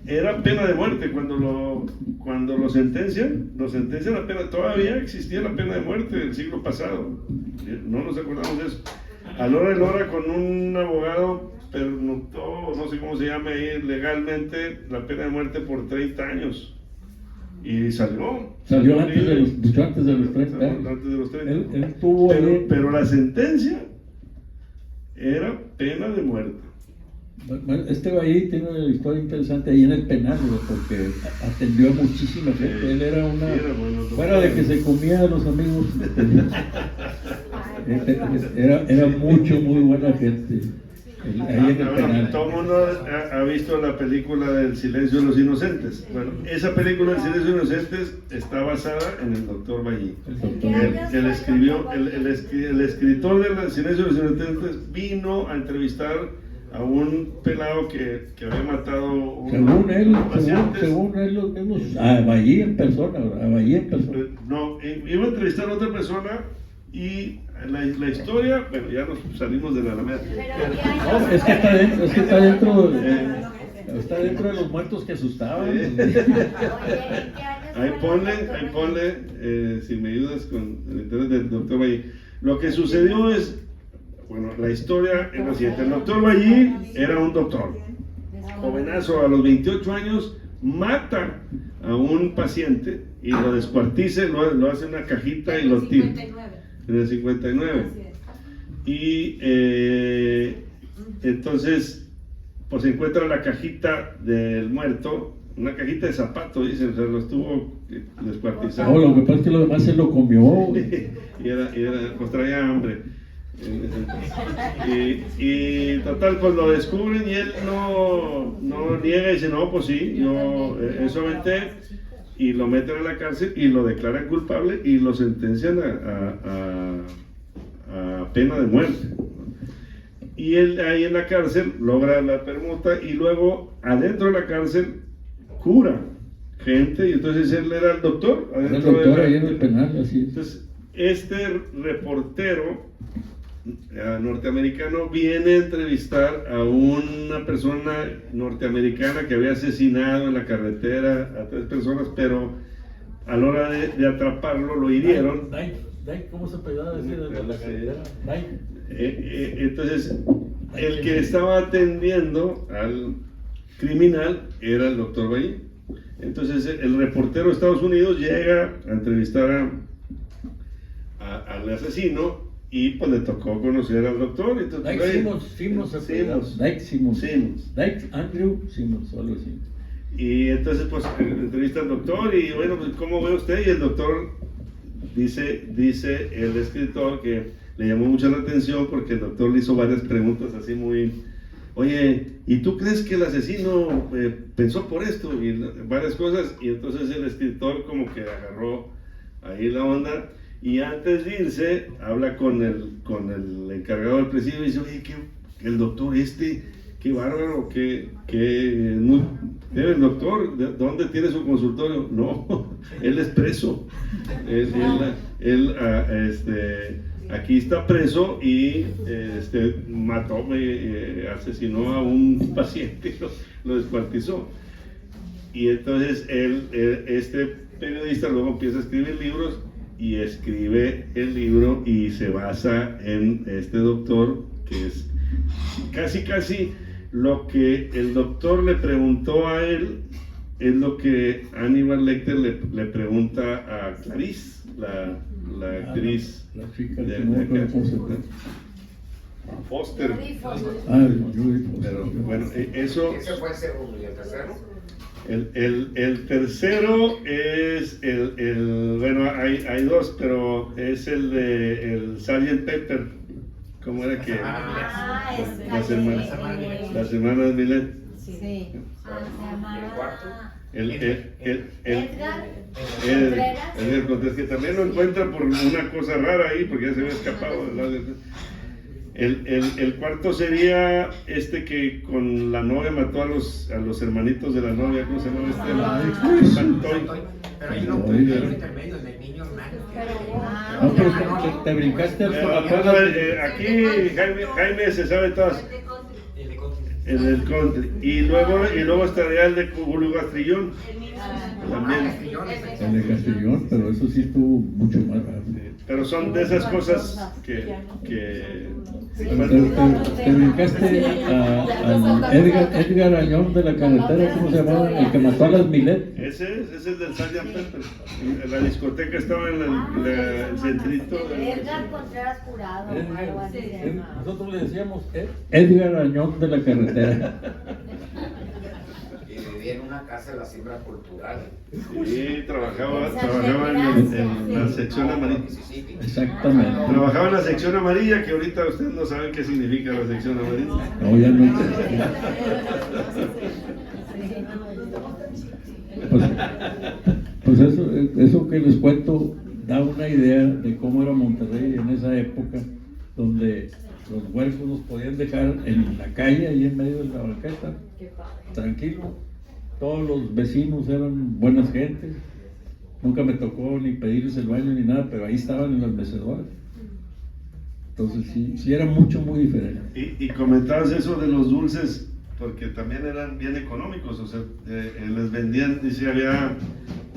era pena de muerte cuando lo sentencian a pena. Todavía existía la pena de muerte del siglo pasado, no nos acordamos de eso. A Lora con un abogado pernoctó, no sé cómo se llama ahí legalmente, la pena de muerte por 30 años. Y salió. Salió mucho antes de los 30 Antes años. de los 30. Él tuvo ahí- Pero la sentencia era pena de muerte. Bueno, este ahí tiene una historia interesante ahí en el penal, güey, porque atendió a muchísima gente. Sí. Él era una. Sí, era bueno, Fuera de que se comía a los amigos, era muy buena gente. Ahí en el penal. Todo el mundo ha visto la película del Silencio de los Inocentes. Bueno, esa película del Silencio de los Inocentes está basada en el Dr. Ballí. El doctor. Él escribió, el escritor del Silencio de los Inocentes vino a entrevistar a un pelado que había matado Según él, pacientes. según él, los mismos, a Ballí en persona, a Ballí en persona. No, iba a entrevistar a otra persona y la historia, bueno, ya nos salimos de la Alameda. No, es que está dentro, está dentro de los muertos que asustaban. Ahí ponle, si me ayudas con el internet del doctor Ballí. Lo que sucedió es, bueno, la historia es la siguiente. El doctor Ballí era un doctor, jovenazo, a los 28 años, mata a un paciente y lo descuartiza, lo hace en una cajita y lo tira. En el 59. Y entonces, pues se encuentra la cajita del muerto, una cajita de zapato, dicen, o sea, lo estuvo descuartizado. No, lo que pasa es que lo demás se lo comió. Pues traía hambre. Y total, pues lo descubren y él no niega y dice, no, pues sí, yo eso aventé. Y lo meten a la cárcel y lo declaran culpable y lo sentencian a pena de muerte. Y él ahí en la cárcel logra la permuta y luego adentro de la cárcel cura gente y entonces él era el doctor. El doctor ahí en el penal, así es. Entonces este reportero norteamericano viene a entrevistar a una persona norteamericana que había asesinado en la carretera a 3 personas, pero a la hora de atraparlo lo hirieron. ¿Cómo se podía decir desde la carretera? Entonces, el que estaba atendiendo al criminal era el doctor Ballí. Entonces, el reportero de Estados Unidos llega a entrevistar al asesino. Y pues le tocó conocer al doctor. Dyke Andrew Simmons, algo así. Y entonces pues entrevista al doctor y bueno, pues ¿cómo ve usted? Y el doctor dice el escritor que le llamó mucho la atención porque el doctor le hizo varias preguntas así muy... Oye, ¿y tú crees que el asesino pensó por esto? Y varias cosas. Y entonces el escritor como que agarró ahí la onda. Y antes de irse, habla con el encargado del presidio y dice, oye, el doctor qué bárbaro, el doctor, ¿dónde tiene su consultorio? No, él es preso. Aquí está preso y asesinó a un paciente, lo descuartizó. Y entonces este periodista luego empieza a escribir libros. Y escribe el libro y se basa en este doctor que es casi lo que el doctor le preguntó a él es lo que Hannibal Lecter le pregunta a Clarice, la actriz la chica de Foster. Pero bueno, eso. Ese fue el segundo y el tercero. El tercero es bueno, hay 2, pero es el de el Sgt. Pepper. ¿Cómo era que? Las hermanas Millet. Sí. ¿Y el cuarto? Edgar Contreras, que también lo encuentra por una cosa rara ahí, porque ya se había escapado del lado. El cuarto sería que con la novia mató a los hermanitos de la novia, ¿cómo se llama Pantoy. Pero hay un intermedio del niño Hernán. No, pero te brincaste aquí Jaime se sabe todas. El del country. Y luego estaría el de Julio Gastrillón. También. El de Castellón, pero eso sí estuvo mucho más rápido. Pero son de esas cosas que Te brincaste a Edgar Añón de la carretera, ¿cómo se llamaba? El que mató a las Milet. ese es el del Sgt. Pepper. La discoteca estaba en el centrito. Edgar Contreras Jurado, algo así se llama. Nosotros le decíamos Edgar Añón de la carretera. Y vivía en una casa de la siembra cultural. Sí, trabajaba en la sección amarilla. Mississippi. Exactamente. Trabajaba en la sección amarilla, que ahorita ustedes no saben qué significa la sección amarilla. No, ya no. Pues eso que les cuento da una idea de cómo era Monterrey en esa época, donde los huercos nos podían dejar en la calle, ahí en medio de la banqueta, tranquilo. Todos los vecinos eran buenas gentes. Nunca me tocó ni pedirles el baño ni nada, pero ahí estaban en los mecedores. Entonces sí era muy diferente. Y comentabas eso de los dulces, porque también eran bien económicos, o sea, les vendían, dice, había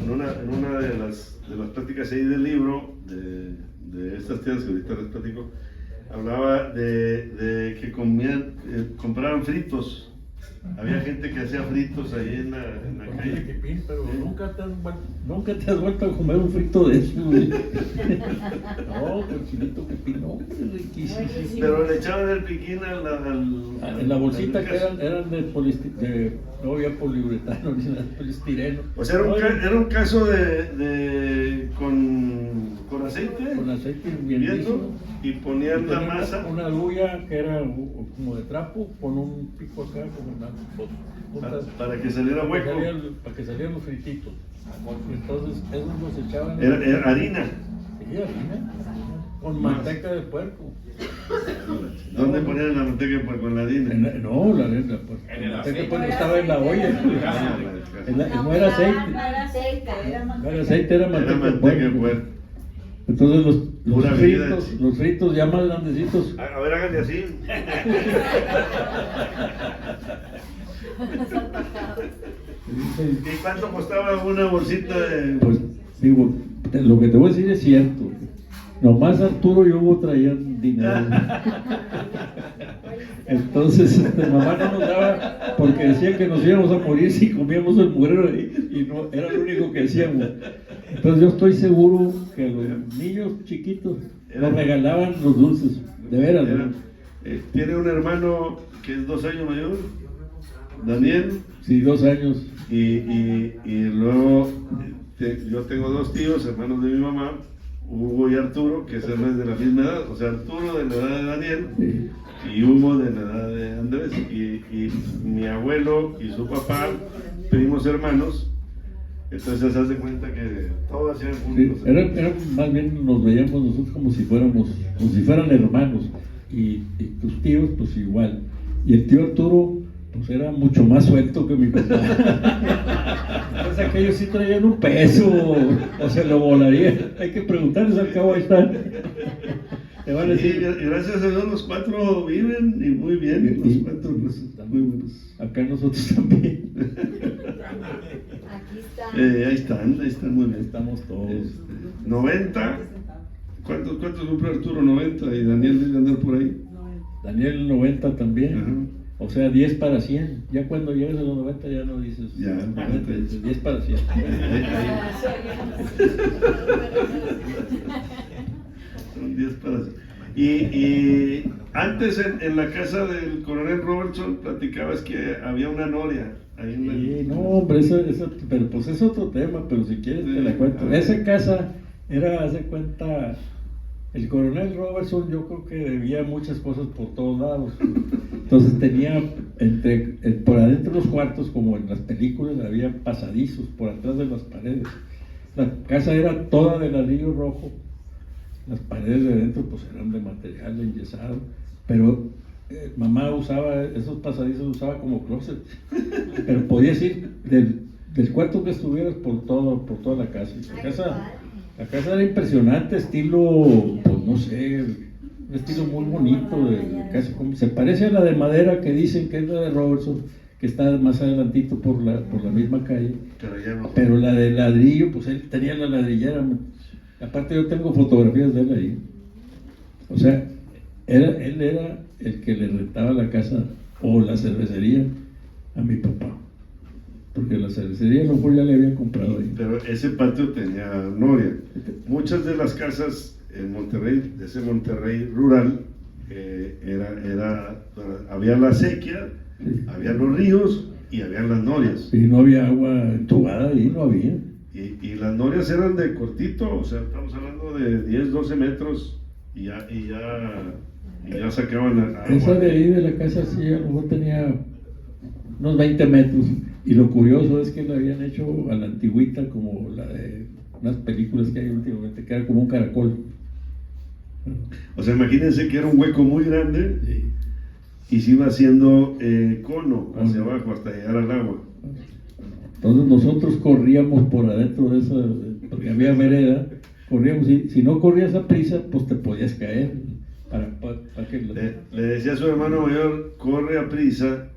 en una de las pláticas ahí del libro, de estas tiendas que ahorita les platico, hablaba de que compraban fritos. Había gente que hacía fritos ahí en la calle. Pero nunca te has vuelto a comer un frito de eso, güey. No, cochinito pepín, no, riquísimo. Pero le echaban el piquín En la bolsita que eran no había poliuretano ni nada, polistireno. O sea, era un caso con aceite. Con aceite hirviendo, hirviendo. y ponían la masa. Una luya que era como de trapo, con un pico acá, como para que saliera hueco. Para que salieran los frititos. Entonces, esos los echaban. Era harina. Sí, harina. Con manteca de puerco. ¿Dónde ponían la manteca de puerco? ¿En la harina? No, la manteca de puerco estaba en la olla. No era aceite. No era aceite, era manteca de puerco. Entonces los fritos ya más grandecitos. A ver, háganle así. ¿Y cuánto costaba una bolsita de...? Pues digo, lo que te voy a decir es cierto. Nomás Arturo y Hugo traían dinero. Entonces mamá no nos daba, porque decían que nos íbamos a morir si comíamos el mugrero ahí, y no era lo único que hacíamos. Entonces yo estoy seguro que a los niños chiquitos nos regalaban los dulces, de veras. Tiene un hermano que es 2 años mayor, Daniel. Sí, 2 años. Y luego yo tengo 2 tíos, hermanos de mi mamá, Hugo y Arturo, que son de la misma edad. O sea, Arturo de la edad de Daniel, sí, y Hugo de la edad de Andrés. Y mi abuelo y su papá, primos hermanos. Entonces se hace cuenta que todos hacían juntos. Sí, era más bien nos veíamos nosotros como si fueran hermanos. Y tus tíos, pues igual. Y el tío Arturo, pues era mucho más suelto que mi papá. O sea, que ellos sí traían un peso, o se lo volaría. Hay que preguntarles, al cabo ahí están. Te van a decir. Y gracias a Dios los 4 viven y muy bien. Los 4 pues, están muy buenos. Acá nosotros también. Aquí están. Ahí están muy bien. Estamos todos. 90. ¿Cuántos cumple Arturo? 90 y Daniel debe andar por ahí. Daniel 90 también. Ajá. O sea, 10 para 100. Ya cuando llegues a los 90 ya no dices. Ya, 90, dices 10 para 100. Son 10 para 100. Y antes en la casa del coronel Robertson platicabas que había una noria. Ahí en Sí, no, hombre, pero pues es otro tema, pero si quieres te la cuento. Esa casa era, haz de cuenta, el coronel Robertson, yo creo que debía muchas cosas por todos lados. Entonces tenía por adentro de los cuartos, como en las películas, había pasadizos por atrás de las paredes. La casa era toda de ladrillo rojo. Las paredes de adentro pues eran de material enyesado, pero mamá usaba esos pasadizos, usaba como closet. Pero podías ir del cuarto que estuvieras por toda la casa. La casa era impresionante, estilo, pues no sé, un estilo muy bonito, casi como, se parece a la de madera que dicen que es la de Robertson, que está más adelantito por la misma calle. Pero ya no. Pero la de ladrillo, pues él tenía la ladrillera. Aparte yo tengo fotografías de él ahí. O sea, él era el que le rentaba la casa o la cervecería a mi papá. Porque la cervecería a lo mejor ya le habían comprado ahí. Pero ese patio tenía noria. Muchas de las casas en Monterrey, de ese Monterrey rural, había la sequía, Sí. había los ríos y había las norias. Y no había agua entubada ahí, no había. Y las norias eran de cortito, o sea, estamos hablando de 10, 12 metros y ya sacaban agua. Esa de ahí de la casa sí, a lo mejor tenía unos 20 metros. Y lo curioso es que la habían hecho a la antigüita, como la de unas películas que hay últimamente, que era como un caracol. O sea, imagínense que era un hueco muy grande Sí. y se iba haciendo cono hacia abajo hasta llegar al agua. Entonces nosotros corríamos por adentro de esa, porque había vereda, corríamos, y si no corrías a prisa, pues te podías caer. Para que Le decía a su hermano mayor, corre a prisa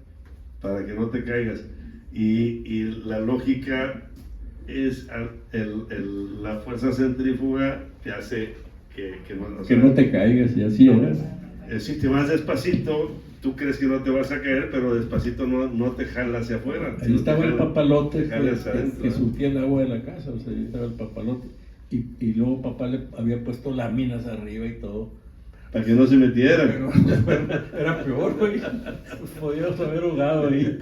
para que no te caigas. Y la lógica es la fuerza centrífuga que hace que no, o que sea, no te caigas, y así era. si te vas despacito, tú crees que no te vas a caer, pero despacito no te jala hacia afuera. Ahí estaba el papalote te jala hacia adentro, que ¿eh? surtía el agua de la casa, o sea, ahí estaba el papalote. Y luego papá le había puesto láminas arriba y todo. Para que no se metiera. Pero era peor, güey. Pues podías haber ahogado ahí.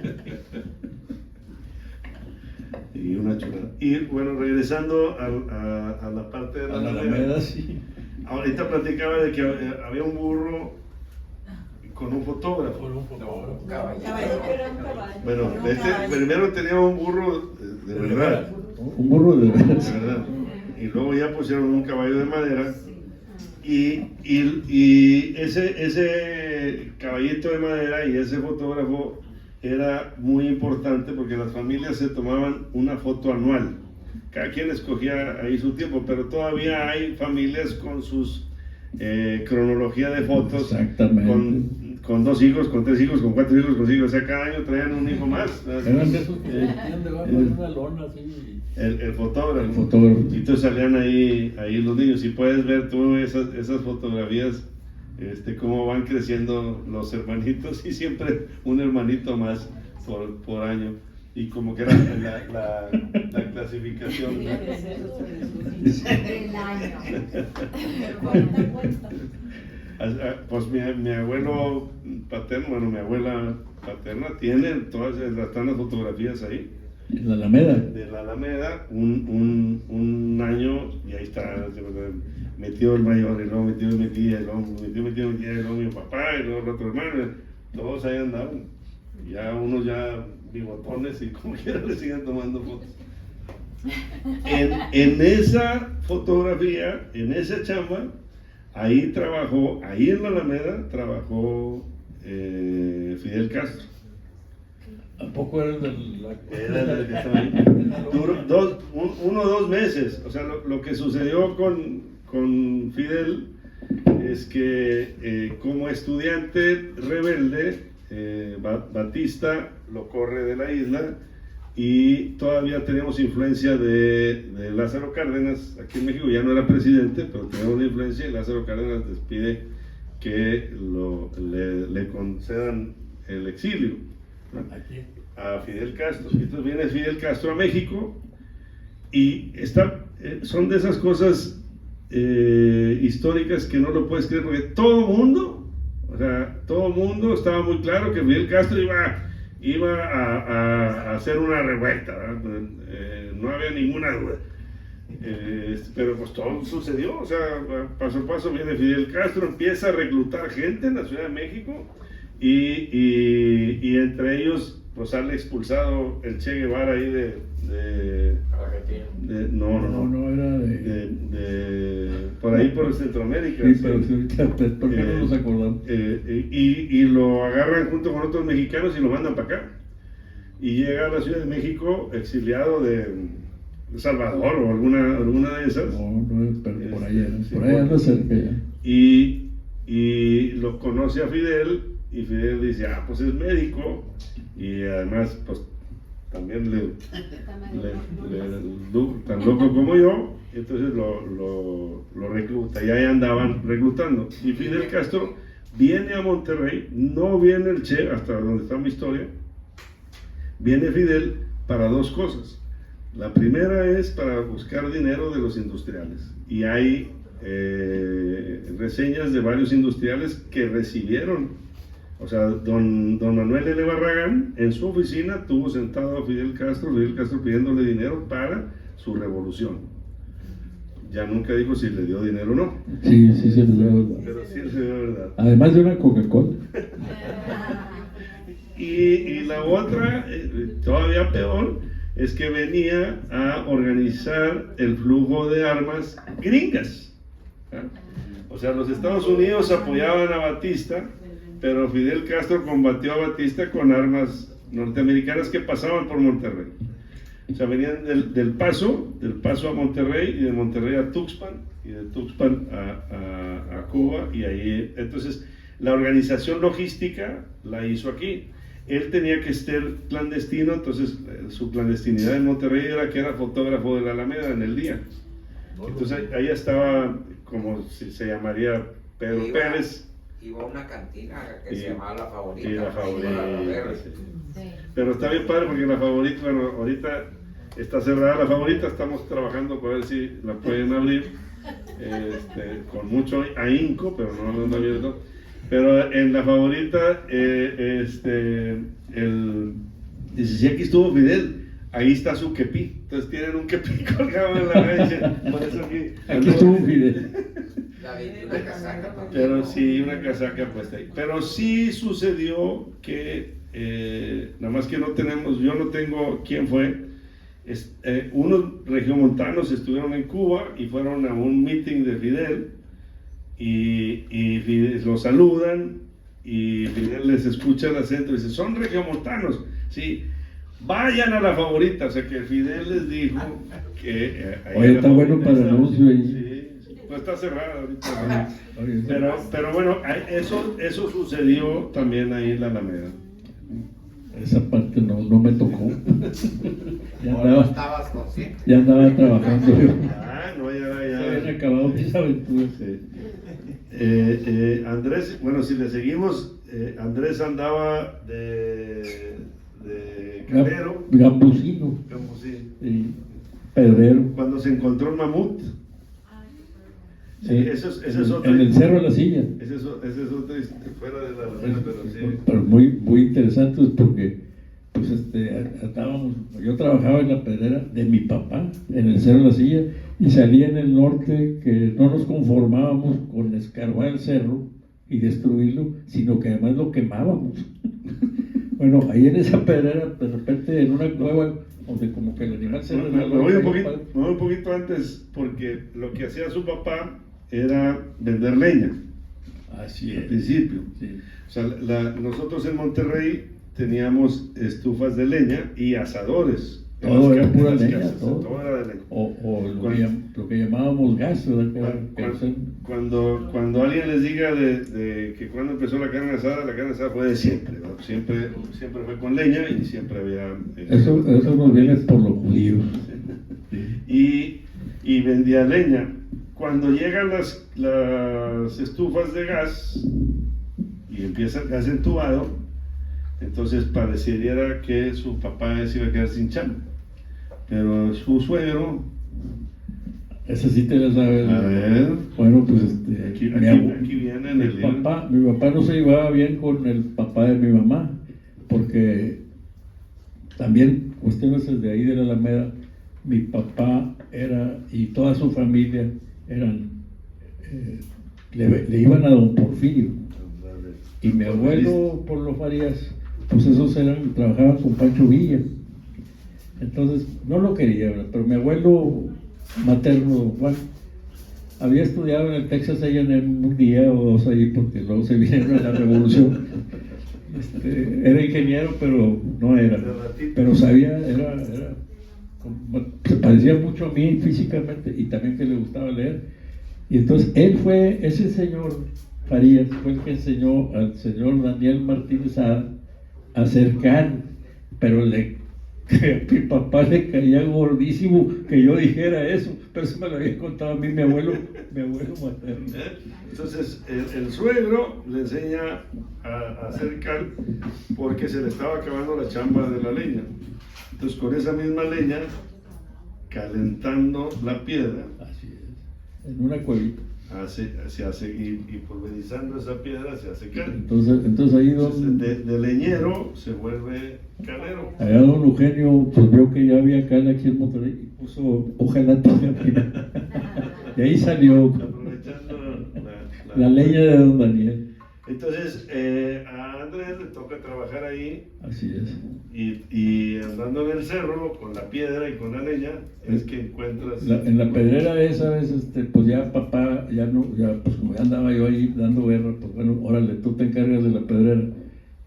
Y una chulada. Y bueno, regresando a la parte de A la Alameda, sí. Ahorita platicaba de que había un burro con un fotógrafo. Por un fotógrafo. Bueno, primero tenía un burro de verdad, Un burro de de veras. verdad. Y luego ya pusieron un caballo de madera. Y ese caballito de madera y ese fotógrafo era muy importante porque las familias se tomaban una foto anual. Cada quien escogía ahí su tiempo, pero todavía hay familias con sus cronología de fotos. Exactamente. Con 2 hijos, con 3 hijos, con 4 hijos, con 5 hijos. O sea, cada año traían un hijo más. Eran de esos que se metían debajo de una lona así. El fotógrafo. El fotógrafo. Y entonces salían ahí los niños. Y puedes ver tú esas fotografías, cómo van creciendo los hermanitos y siempre un hermanito más por año. Y como que era la clasificación. ¿No? El año. Pues mi abuelo paterno, bueno, mi abuela paterna tiene están las fotografías ahí. En la Alameda. De la Alameda, un año, y ahí está, metió el mayor, y luego metió mi tía, y luego metió mi tía, y luego mi papá, y luego el otro hermano, todos ahí andaban. Ya unos ya bigotones y como quiera le siguen tomando fotos. En esa fotografía, en esa chamba, ahí en la Alameda trabajó Fidel Castro. ¿A poco era el de Era el que estaba ahí. Duró 1 o 2 meses. O sea, lo que sucedió con Fidel es que como estudiante rebelde, Batista lo corre de la isla y todavía tenemos influencia de Lázaro Cárdenas. Aquí en México ya no era presidente, pero tenemos la influencia y Lázaro Cárdenas les pide que le concedan el exilio, ¿no? A Fidel Castro. Entonces viene Fidel Castro a México y son de esas cosas históricas que no lo puedes creer porque todo el mundo estaba muy claro que Fidel Castro iba a hacer una revuelta, no había ninguna duda. Pero pues todo sucedió, o sea, paso a paso viene Fidel Castro, empieza a reclutar gente en la Ciudad de México y entre ellos pues sale expulsado el Che Guevara ahí No, era por ahí por Centroamérica. Sí, pero ¿por qué no nos acordamos? Y lo agarran junto con otros mexicanos y lo mandan para acá. Y llega a la Ciudad de México exiliado de Salvador o alguna de esas. No, pero por allá, Sí, por allá anda cerca ya. Y lo conoce a Fidel y Fidel dice, pues es médico y además pues también tan loco como yo, entonces lo recluta, y ahí andaban reclutando. Y Fidel Castro viene a Monterrey, no viene el Che, hasta donde está mi historia, viene Fidel para dos cosas. La primera es para buscar dinero de los industriales, y hay reseñas de varios industriales que recibieron. O sea, don Manuel L. Barragán en su oficina tuvo sentado a Fidel Castro pidiéndole dinero para su revolución. Ya nunca dijo si le dio dinero o no. Sí, sí se le dio. Pero sí se dio verdad. Además de una Coca-Cola. Y la otra, todavía peor, es que venía a organizar el flujo de armas gringas. O sea, los Estados Unidos apoyaban a Batista, pero Fidel Castro combatió a Batista con armas norteamericanas que pasaban por Monterrey. O sea, venían del Paso a Monterrey, y de Monterrey a Tuxpan, y de Tuxpan a Cuba, y ahí, entonces, la organización logística la hizo aquí. Él tenía que ser clandestino, entonces su clandestinidad en Monterrey era que era fotógrafo de la Alameda en el día. Entonces ahí estaba, como si se llamaría Pedro Pérez. Iba a una cantina que se llamaba La Favorita. Sí, La Favorita. Sí. Sí. Pero está bien padre porque La Favorita, bueno, ahorita está cerrada La Favorita, estamos trabajando para ver si la pueden abrir, con mucho ahínco, pero no anda abierto. Pero en La Favorita, dice, si aquí estuvo Fidel, ahí está su kepi. Entonces tienen un kepi colgado en la calle. Por eso Aquí estuvo Fidel. Una casaca también. Pero sí, una casaca puesta ahí. Pero sí sucedió que, nada más que no tenemos, yo no tengo quién fue. Unos regiomontanos estuvieron en Cuba y fueron a un meeting de Fidel. Y Fidel, lo saludan, y Fidel les escucha el acento y dice, son regiomontanos, sí, vayan a La Favorita. O sea que Fidel les dijo que Oye, está bueno para el anuncio ahí. Sí, pues está cerrada ahorita. Pero bueno, eso sucedió también ahí en la Alameda. Esa parte no me tocó. No estabas consciente. Ya andaba trabajando yo. No, ya. Habían acabado mis aventuras. Sí. Andrés, bueno, si le seguimos, Andrés andaba de calero, Gambusino. sí, Pedrero. cuando se encontró el mamut. Sí, ese es otro. En el Cerro de la Silla. Ese es otro, fuera de la Alameda, pero sí. Pero muy interesante porque pues yo trabajaba en la pedrera de mi papá en el Cerro de la Silla, y salía en el norte que no nos conformábamos con escarbar el cerro y destruirlo, sino que además lo quemábamos. Bueno, ahí en esa pedrera, de repente en una cueva donde como que el animal se Me voy un poquito antes, porque lo que hacía su papá era vender leña. Así Al es. principio. Sí. O sea, nosotros en Monterrey teníamos estufas de leña y asadores. Todo era pura las leña, casas, todo. era de leña. O lo que llamábamos gas, ¿verdad? Cuando alguien les diga de que cuando empezó la carne asada fue de siempre, ¿no? Siempre fue con leña y siempre había... Eso nos viene por los judíos. Y vendía leña. Cuando llegan las estufas de gas y empieza el gas entubado, entonces pareciera que su papá se iba a quedar sin chamba. Pero su suegro... Esa sí te la sabes. A ver. Bueno, pues Aquí viene en el libro. mi papá no se llevaba bien con el papá de mi mamá, porque también cuestiones de ahí de la Alameda, mi papá era, y toda su familia eran, le iban a don Porfirio, y mi abuelo por los Farías, pues esos trabajaban con Pancho Villa. Entonces no lo quería, ¿verdad? Pero mi abuelo materno, Juan, había estudiado en el Texas A&M un día o dos allí, porque luego se vinieron a la revolución. Era ingeniero, pero no era. Pero sabía, se parecía mucho a mí físicamente, y también que le gustaba leer. Y entonces ese señor Farías fue el que enseñó al señor Daniel Martínez Sada hacer can, pero a mi papá le caía gordísimo que yo dijera eso, pero eso me lo había contado a mí mi abuelo materno. Entonces el suegro le enseña a hacer cal porque se le estaba acabando la chamba de la leña. Entonces con esa misma leña, calentando la piedra, Así es, en una cuevita. se hace y pulverizando esa piedra se hace cal. Entonces ahí Entonces, de leñero se vuelve calero. allá don Eugenio pues vio que ya había cal aquí en Monterrey y puso hojalata y ahí salió Aprovechando la leña de don Daniel. Entonces a Andrés le toca trabajar ahí Así es. y andando en el cerro con la piedra y con la leña es que encuentras. En la pedrera esa vez, pues ya papá, ya no, ya pues como ya andaba yo ahí dando guerra, pues bueno, órale, tú te encargas de la pedrera.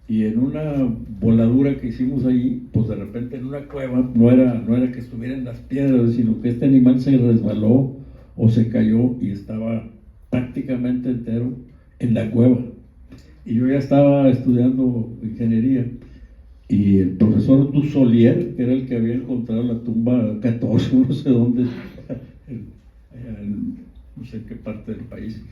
Y en una voladura que hicimos ahí, pues de repente en una cueva, no era que estuvieran las piedras, sino que este animal se resbaló o se cayó y estaba prácticamente entero en la cueva. Y yo ya estaba estudiando ingeniería. Y el profesor Dussolier, que era el que había encontrado la tumba 14, no sé dónde, allá en no sé qué parte del país,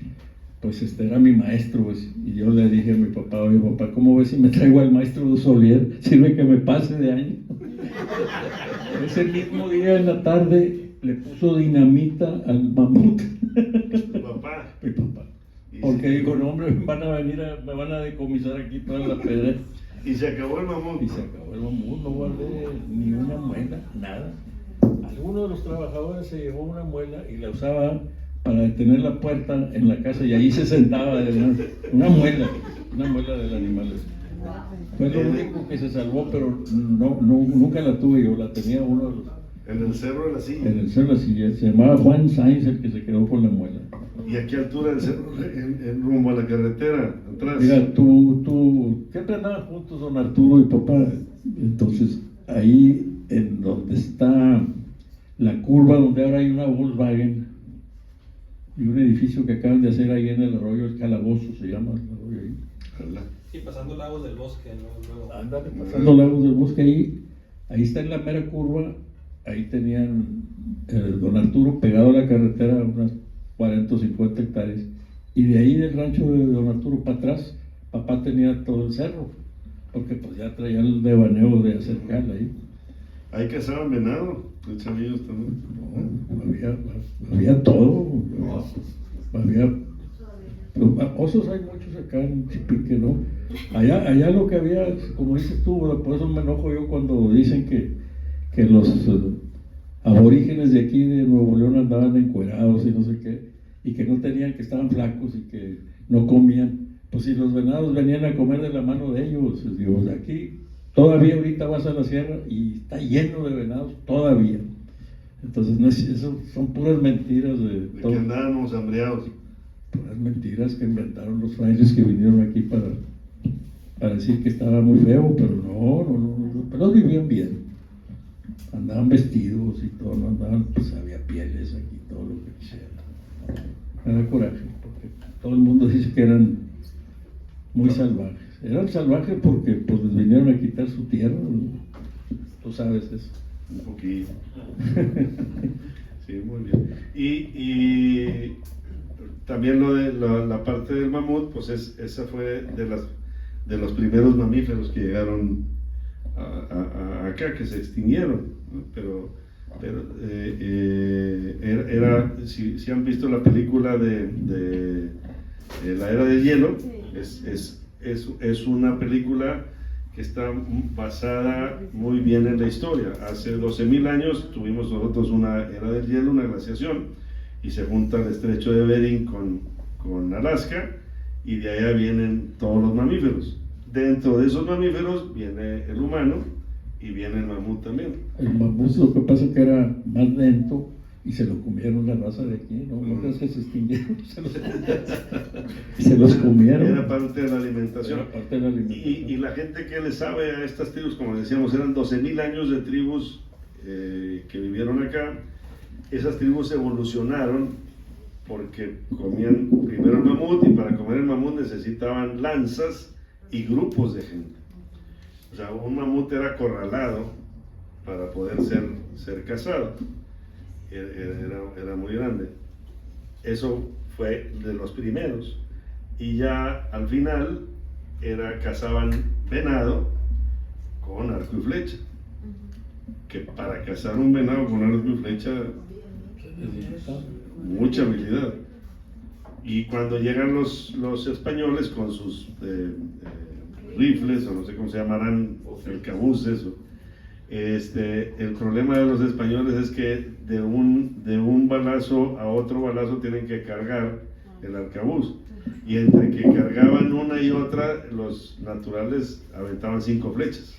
pues era mi maestro, pues, y yo le dije a mi papá, oye papá, ¿cómo ves si me traigo al maestro Dussolier? Sirve que me pase de año. Ese mismo día en la tarde le puso dinamita al mamut. Tu papá. Mi papá. Porque dijo, no hombre, me van a decomisar aquí toda la pedra. Y se acabó el mamut. Y se acabó el mamut, no guardé ni una muela, nada. Alguno de los trabajadores se llevó una muela y la usaba para detener la puerta en la casa y ahí se sentaba adelante. Una muela del animal. Fue lo único que se salvó, pero nunca la tuve yo, la tenía uno de los... En el cerro de la silla. En el cerro de la silla, se llamaba Juan Sainz el que se quedó con la muela. ¿Y a qué altura del cerro? En rumbo a la carretera, atrás. Mira, tú, siempre andaban juntos don Arturo y papá, entonces ahí en donde está la curva donde ahora hay una Volkswagen y un edificio que acaban de hacer ahí en el arroyo, el Calabozo se llama el arroyo ahí. Ojalá. Sí, pasando Lagos del Bosque, ¿no? Luego. Ándale, pasando Lagos del Bosque ahí está en la mera curva, ahí tenían don Arturo pegado a la carretera unas 40 o 50 hectáreas y de ahí del rancho de don Arturo para atrás, papá tenía todo el cerro, porque pues ya traía el devaneo de hacer cal ahí. Ahí cazaban venado, los amigos también. No, había todo, había osos, hay muchos acá en Chipique, ¿no? Allá lo que había, como dices tú, por eso me enojo yo cuando dicen que los aborígenes de aquí de Nuevo León andaban encuerados y no sé qué, y que no tenían, que estaban flacos y que no comían. Pues si los venados venían a comer de la mano de ellos, digo, aquí todavía ahorita vas a la sierra y está lleno de venados, todavía. Entonces, no es, eso son puras mentiras de todo. Que andábamos hambreados. Puras mentiras que inventaron los frailes que vinieron aquí para decir que estaba muy feo, pero no, pero vivían bien. Andaban vestidos y todo, no andaban, pues había pieles aquí, todo lo que quisieran. Me da coraje, porque todo el mundo dice que eran muy salvajes. Eran salvajes porque pues les vinieron a quitar su tierra, tú sabes eso. Un poquito. Sí, muy bien. Y también lo de la parte del mamut, pues esa fue de los primeros mamíferos que llegaron acá, que se extinguieron, ¿no? Pero era si han visto la película de La Era del Hielo, es una película que está basada muy bien en la historia. Hace 12,000 años tuvimos nosotros una era del hielo, una glaciación, y se junta el estrecho de Bering con Alaska, y de allá vienen todos los mamíferos. Dentro de esos mamíferos viene el humano y viene el mamut también. El mamut lo que pasa es que era más lento y se lo comieron la raza de aquí, ¿no? No crees que se extinguieron, se los comieron. Era parte de la alimentación. Era parte de la alimentación. Y la gente que le sabe a estas tribus, como decíamos, eran 12,000 años de tribus que vivieron acá. Esas tribus evolucionaron porque comían primero el mamut, y para comer el mamut necesitaban lanzas y grupos de gente. O sea, un mamut era acorralado para poder ser cazado. Era muy grande. Eso fue de los primeros. Y ya al final cazaban venado con arco y flecha. Que para cazar un venado con arco y flecha, mucha habilidad. Y cuando llegan los españoles con sus rifles, o no sé cómo se llamarán, arcabuces, el problema de los españoles es que de un balazo a otro balazo tienen que cargar el arcabuz. Y entre que cargaban una y otra, los naturales aventaban 5 flechas.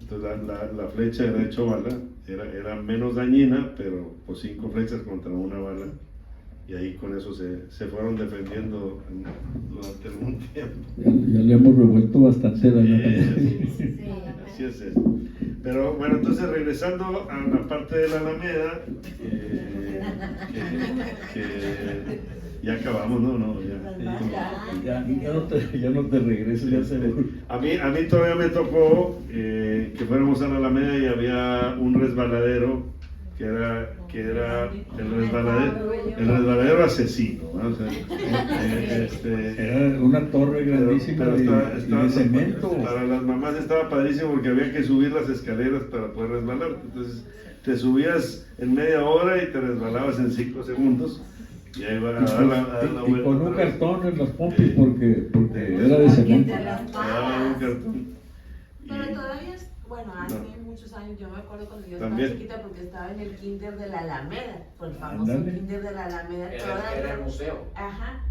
Entonces la flecha era hecho bala, era menos dañina, pero pues 5 flechas contra una bala. Y ahí con eso se fueron defendiendo durante algún tiempo. Ya le hemos revuelto bastante daño. Así es eso. Pero bueno, entonces regresando a la parte de la Alameda, que ya acabamos, ¿no? Ya no te regreses, ya se ve. A mí todavía me tocó que fuéramos a la Alameda y había un resbaladero que era el resbaladero asesino, ¿no? O sea, era una torre grandísima de cemento. Para las mamás estaba padrísimo porque había que subir las escaleras para poder resbalar. Entonces te subías en media hora y te resbalabas en 5 segundos. Y ahí va a dar la vuelta. Y con un cartón en las pompis porque era de cemento. Un cartón. Pero todavía es, bueno, hace muchos años, yo me acuerdo cuando yo También. estaba chiquita porque estaba en el kinder de la Alameda, por el famoso kinder de la Alameda. Era el museo. Ajá.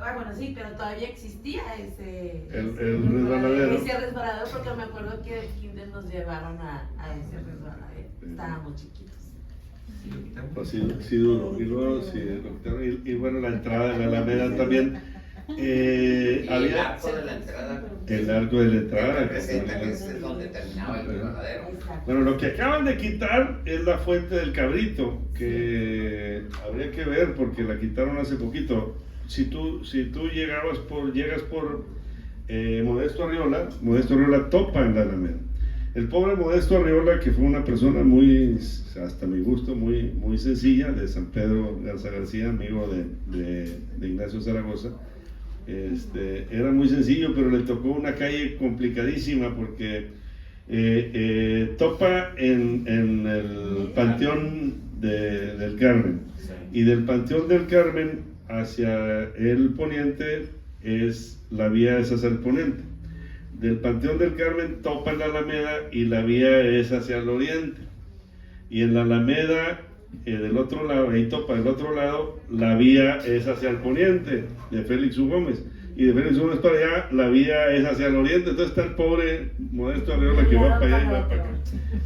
Ah, bueno, sí, pero todavía existía el resbaladero. ese resbaladero porque me acuerdo que el kinder nos llevaron a ese resbaladero. Estábamos chiquitos. Pues sí duro. Y luego sí, lo quitaron. Y bueno, la entrada de la Alameda también. El Había arco de la entrada. el arco de la entrada. Representa que es donde terminaba el verdadero. Bueno, lo que acaban de quitar es la fuente del Cabrito, que habría que ver porque la quitaron hace poquito. Si tú llegas por Modesto Arriola topa en la Alameda. El pobre Modesto Arriola, que fue una persona muy, hasta mi gusto, muy, muy sencilla, de San Pedro Garza García, amigo de Ignacio Zaragoza, era muy sencillo, pero le tocó una calle complicadísima porque topa en el Panteón del Carmen, y del Panteón del Carmen hacia el poniente la vía es hacia el poniente. Del Panteón del Carmen topa en la Alameda y la vía es hacia el oriente. Y en la Alameda, del otro lado, ahí topa del otro lado, la vía es hacia el poniente de Félix U. Gómez. Y de Félix U. Gómez para allá, la vía es hacia el oriente. Entonces está el pobre Modesto Arriola que va para allá y va para acá.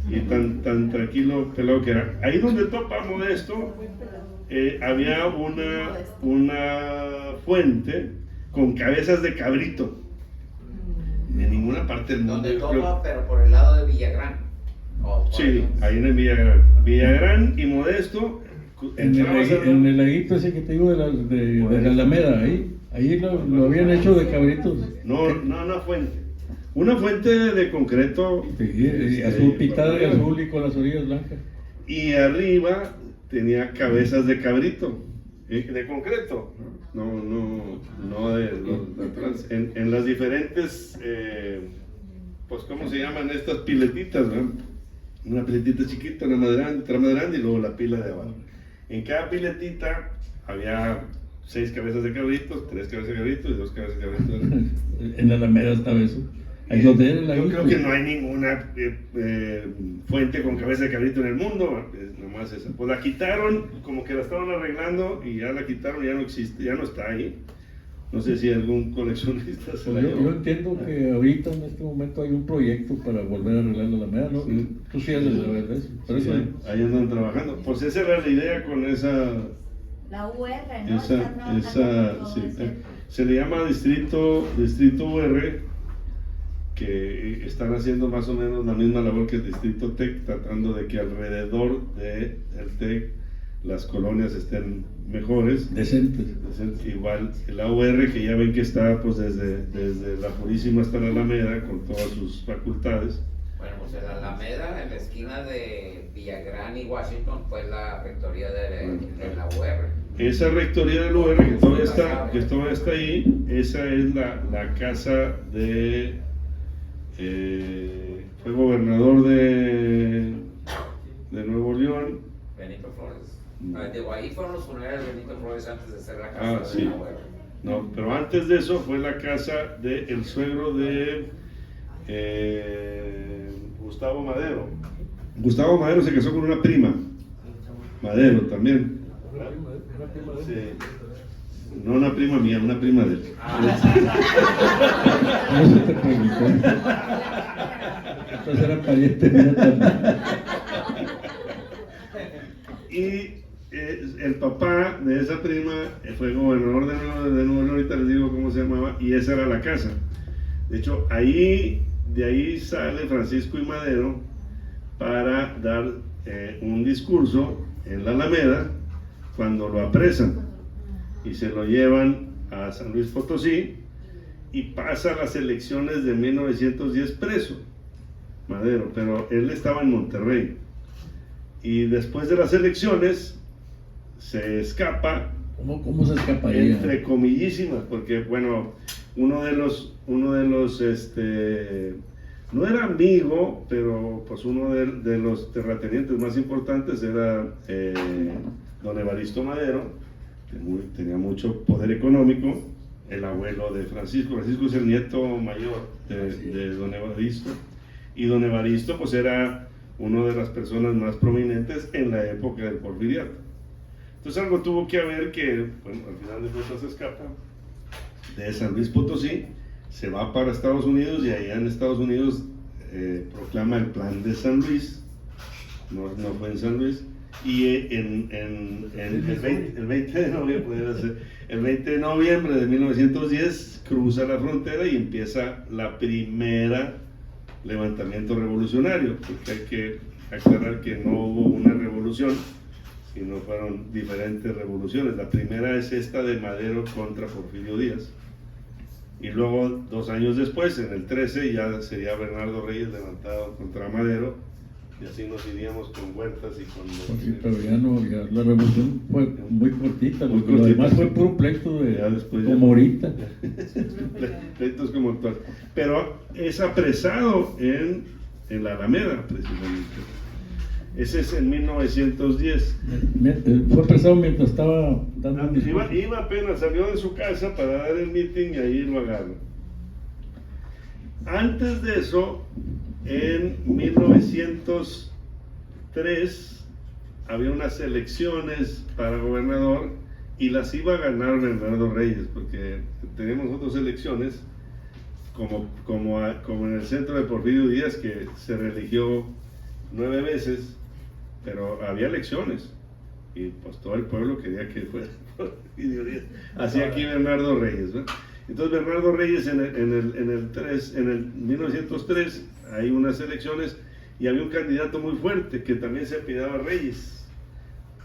Y tan tranquilo, pelado que era. Ahí donde topa Modesto, había una fuente con cabezas de cabrito. En ninguna parte del mundo. Donde topa, pero por el lado de Villagrán. Sí, ahí en el Villagrán. Villagrán y Modesto. En el laguito ese que te digo de la Alameda, ahí lo habían hecho de cabritos. No, una fuente. Una fuente de concreto. Sí, azul, pintada de azul y con las orillas blancas. Y arriba tenía cabezas de cabrito. De concreto, no de los naturales. En las diferentes, pues, ¿cómo se llaman estas piletitas? ¿No? Una piletita chiquita, una más grande, otra más grande y luego la pila de abajo. En cada piletita había 6 cabezas de cabritos, 3 cabezas de cabritos y 2 cabezas de cabritos. En la Alameda estaba eso. Ahí donde era el laguito. Yo creo que no hay ninguna fuente con cabeza de cabrito en el mundo, nomás esa. Pues la quitaron, como que la estaban arreglando y ya la quitaron, ya no existe, ya no está ahí. No sé si algún coleccionista se la llevó. Yo entiendo que ahorita en este momento hay un proyecto para volver a arreglar la Alameda, ¿no? Sí. Tú sí has de saber de eso. Pero Sí, eso ahí andan trabajando. Pues esa era la idea con esa. La UR, ¿no? Están trabajando con Sí, todo eso. se le llama distrito UR, que están haciendo más o menos la misma labor que el Distrito TEC, tratando de que alrededor del TEC las colonias estén mejores. Decentes. Igual la UR, que ya ven que está pues desde la Purísima hasta la Alameda con todas sus facultades. Bueno, pues en la Alameda, en la esquina de Villagrán y Washington, fue la rectoría de la UR. Esa rectoría de la UR que todavía está ahí, esa es la casa de fue gobernador de Nuevo León. Benito Flores. Digo, ahí fueron los funerales de Benito Flores antes de ser la casa Ah, de sí. la UR. No, pero antes de eso fue la casa del suegro de Gustavo Madero. Gustavo Madero se casó con una prima, Madero también. Sí. No una prima mía, una prima de él. Eso te preguntó. Entonces era pariente mía también. Y el papá de esa prima fue gobernador de Nuevo León, ahorita les digo cómo se llamaba, y esa era la casa. De hecho, de ahí sale Francisco y Madero para dar un discurso en la Alameda cuando lo apresan y se lo llevan a San Luis Potosí y pasa las elecciones de 1910 preso, Madero, pero él estaba en Monterrey. Y después de las elecciones se escapa. ¿Cómo se escaparía? Entre comillísimas, porque bueno, uno de los no era amigo, pero pues uno de los terratenientes más importantes era don Evaristo Madero, que tenía mucho poder económico, el abuelo de Francisco. Francisco es el nieto mayor de don Evaristo, y don Evaristo pues era una de las personas más prominentes en la época del Porfiriato. Entonces algo tuvo que haber que, bueno, al final de cuentas se escapa de San Luis Potosí, se va para Estados Unidos y allá en Estados Unidos proclama el Plan de San Luis, no fue en San Luis, y el 20 de noviembre de 1910 cruza la frontera y empieza la primera levantamiento revolucionario, porque hay que aclarar que no hubo una revolución, sino fueron diferentes revoluciones. La primera es esta de Madero contra Porfirio Díaz, y luego 2 años después, en el 13, ya sería Bernardo Reyes levantado contra Madero, y así nos iríamos con Huertas y con... Sí, pero ya la revolución fue muy cortita, Muy lo cortita, demás sí. fue puro pleito Ya después como ahorita. Pleitos como actual. Pero es apresado en la Alameda, precisamente. Ese es en 1910. Fue apresado mientras estaba dando un discurso. Iba apenas, salió de su casa para dar el meeting y ahí lo agarran. Antes de eso, en 1903 había unas elecciones para gobernador y las iba a ganar Bernardo Reyes, porque tenemos otras elecciones como en el centro de Porfirio Díaz, que se reeligió 9 veces, pero había elecciones y pues todo el pueblo quería que fuera Porfirio Díaz. Así aquí Bernardo Reyes, ¿no? Entonces Bernardo Reyes en el 1903 hay unas elecciones y había un candidato muy fuerte que también se apellidaba Reyes,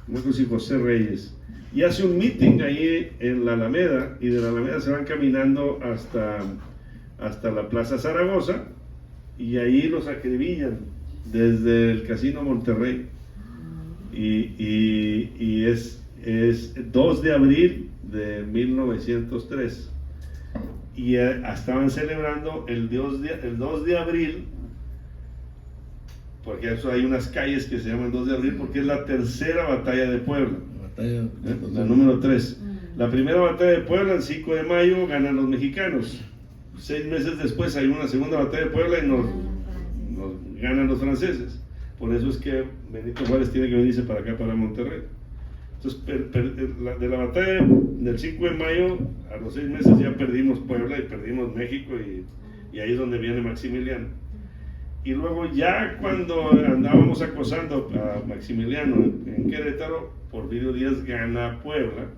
no sé si José Reyes, y hace un meeting ahí en la Alameda, y de la Alameda se van caminando hasta la Plaza Zaragoza, y ahí los acribillan desde el Casino Monterrey, y es 2 de abril de 1903, y estaban celebrando el 2 de abril, porque eso hay unas calles que se llaman 2 de abril, porque es la tercera batalla de Puebla, la número 3. La primera batalla de Puebla, el 5 de mayo, ganan los mexicanos. 6 meses después hay una segunda batalla de Puebla y nos ganan los franceses. Por eso es que Benito Juárez tiene que venirse para acá, para Monterrey. Entonces, de la batalla del 5 de mayo, a los 6 meses ya perdimos Puebla y perdimos México, y ahí es donde viene Maximiliano. Y luego ya cuando andábamos acosando a Maximiliano en Querétaro, Porfirio Díaz gana Puebla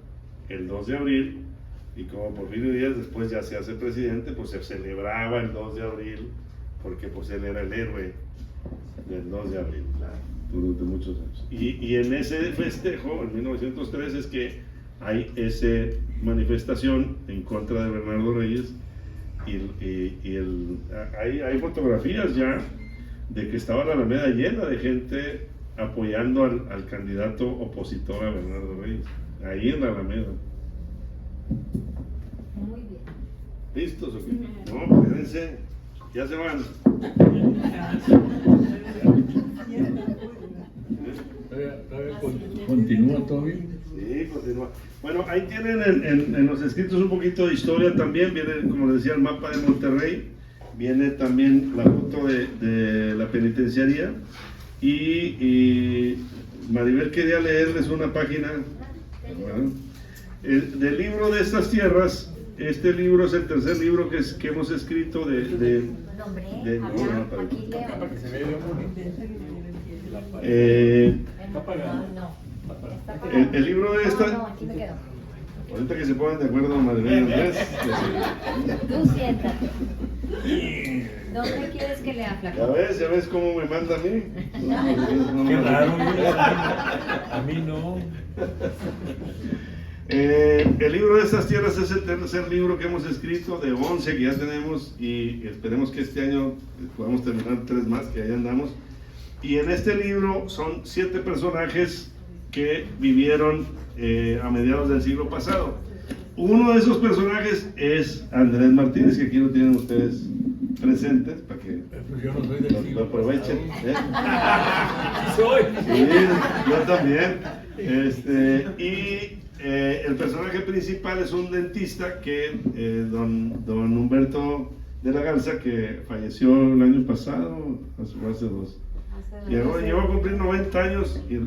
el 2 de abril, y como Porfirio Díaz después ya se hace presidente, pues se celebraba el 2 de abril, porque pues él era el héroe del 2 de abril. durante muchos años. Y en ese festejo, en 1903, es que hay esa manifestación en contra de Bernardo Reyes. Hay fotografías ya de que estaba la Alameda llena de gente apoyando al candidato opositor a Bernardo Reyes, ahí en la Alameda. Muy bien. ¿Listos o qué? No, quédense, ya se van. Continúa todavía. Sí, continúa. Bueno, ahí tienen en los escritos un poquito de historia también. Viene, como les decía, el mapa de Monterrey. Viene también la foto de la penitenciaría. Y Maribel quería leerles una página. Bueno, del libro de estas tierras. Este libro es el tercer libro que hemos escrito de Nombre, no, habla, aquí leo. Para que se vea bien bonito. No, no. Está apagado. el libro de esta. No, aquí me quedo. Ahorita que se pongan de acuerdo Maribel y Andrés. Tú siéntate. ¿Dónde quieres que lea, flaco? Ya ves cómo me manda a mí. Qué raro, a mí no. El libro de estas tierras es el tercer libro que hemos escrito de 11 que ya tenemos y esperemos que este año podamos terminar 3 más, que ahí andamos. Y en este libro son 7 personajes que vivieron a mediados del siglo pasado. Uno de esos personajes es Andrés Martínez, que aquí lo tienen ustedes presentes para que Pues yo no soy del lo siglo aprovechen. pasado. Soy. Sí, yo también. El personaje principal es un dentista que don Humberto de la Garza, que falleció el año pasado, hace 2. Llegó a cumplir 90 años y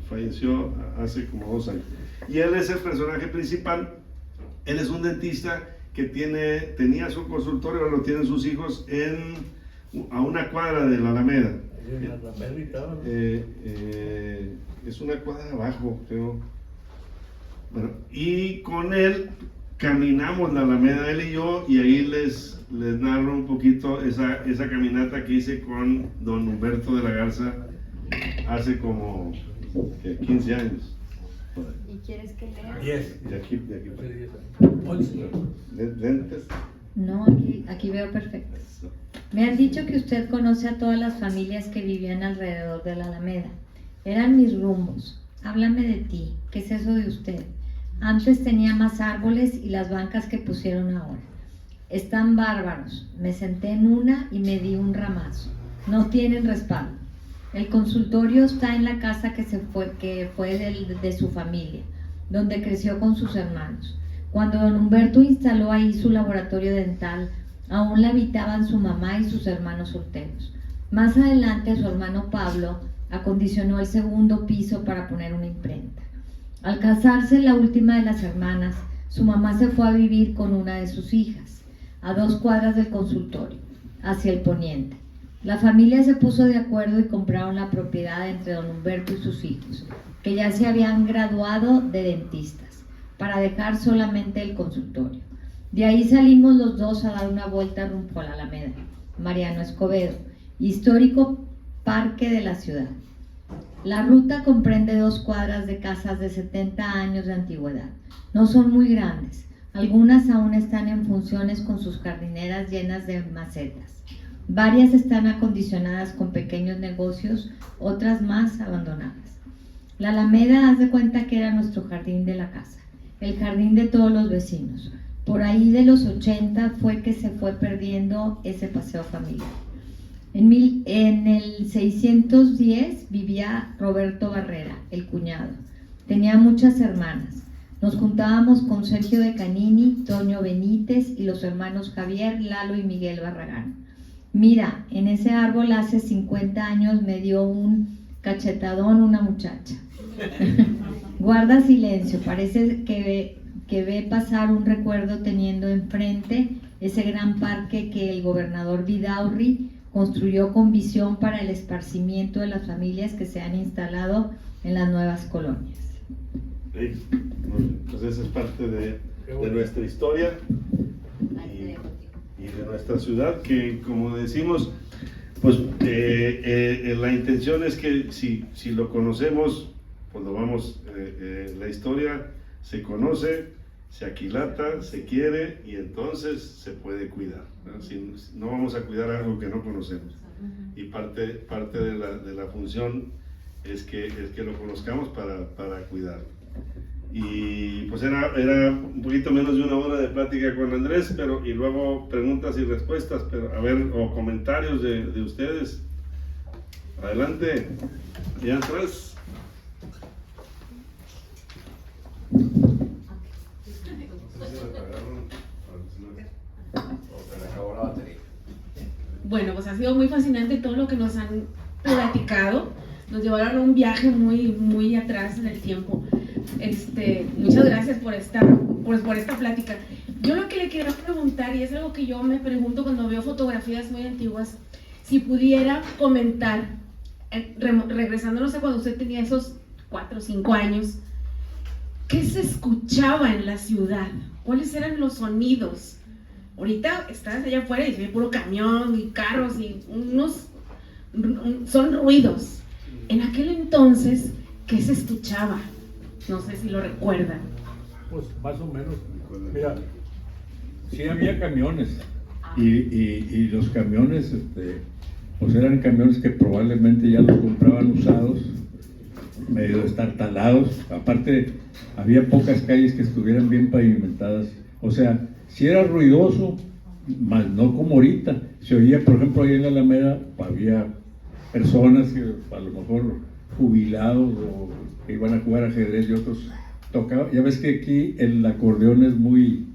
falleció hace como 2 años. Y él es el personaje principal. Él es un dentista que tenía su consultorio, ahora lo tienen sus hijos a una cuadra de la Alameda. Es una cuadra abajo, creo. Bueno, y con él caminamos la Alameda, él y yo, y ahí les narro un poquito esa caminata que hice con don Humberto de la Garza hace como 15 años. ¿Y quieres que lea? 10. De aquí. 11. Lentes. No, aquí veo perfecto. Me han dicho que usted conoce a todas las familias que vivían alrededor de la Alameda. Eran mis rumbos. Háblame de ti. ¿Qué es eso de usted? Antes tenía más árboles y las bancas que pusieron ahora. Están bárbaros. Me senté en una y me di un ramazo. No tienen respaldo. El consultorio está en la casa que fue de su familia, donde creció con sus hermanos. Cuando don Humberto instaló ahí su laboratorio dental, aún la habitaban su mamá y sus hermanos solteros. Más adelante su hermano Pablo acondicionó el segundo piso para poner una imprenta. Al casarse la última de las hermanas, su mamá se fue a vivir con una de sus hijas, a 2 cuadras del consultorio, hacia el poniente. La familia se puso de acuerdo y compraron la propiedad entre don Humberto y sus hijos, que ya se habían graduado de dentistas, para dejar solamente el consultorio. De ahí salimos los dos a dar una vuelta rumbo a la Alameda, Mariano Escobedo, histórico parque de la ciudad. La ruta comprende 2 cuadras de casas de 70 años de antigüedad. No son muy grandes, algunas aún están en funciones con sus jardineras llenas de macetas. Varias están acondicionadas con pequeños negocios, otras más abandonadas. La Alameda, haz de cuenta que era nuestro jardín de la casa, el jardín de todos los vecinos. Por ahí de los 80 fue que se fue perdiendo ese paseo familiar. En el 610 vivía Roberto Barrera, el cuñado. Tenía muchas hermanas. Nos juntábamos con Sergio de Canini, Toño Benítez y los hermanos Javier, Lalo y Miguel Barragán. Mira, en ese árbol hace 50 años me dio un cachetadón una muchacha. Guarda silencio, parece que ve pasar un recuerdo teniendo enfrente ese gran parque que el gobernador Vidaurri construyó con visión para el esparcimiento de las familias que se han instalado en las nuevas colonias. Sí. Pues esa es parte de nuestra historia y de nuestra ciudad, que como decimos, Pues la intención es que si lo conocemos, pues lo vamos, la historia se conoce, se aquilata, se quiere y entonces se puede cuidar, ¿no? Si no vamos a cuidar algo que no conocemos. Y parte de la función es que lo conozcamos para cuidarlo. Y pues era un poquito menos de una hora de plática con Andrés, y luego preguntas y respuestas, pero a ver, o comentarios de ustedes. Adelante, allá atrás. Bueno, pues ha sido muy fascinante todo lo que nos han platicado. Nos llevaron a un viaje muy, muy atrás en el tiempo. Muchas gracias por esta plática. Yo lo que le quiero preguntar, y es algo que yo me pregunto cuando veo fotografías muy antiguas, si pudiera comentar, regresándonos a cuando usted tenía esos 4 o 5 años, ¿qué se escuchaba en la ciudad? ¿Cuáles eran los sonidos? Ahorita estás allá afuera y se ve puro camión y carros y son ruidos. En aquel entonces, ¿qué se escuchaba? No sé si lo recuerdan. Pues más o menos. Mira, sí había camiones y los camiones, pues eran camiones que probablemente ya los compraban usados, medio destartalados. Aparte, había pocas calles que estuvieran bien pavimentadas. O sea, si era ruidoso, más no como ahorita. Se oía, por ejemplo, ahí en la Alameda, había personas que a lo mejor jubilados o que iban a jugar ajedrez y otros tocaban. Ya ves que aquí el acordeón es muy...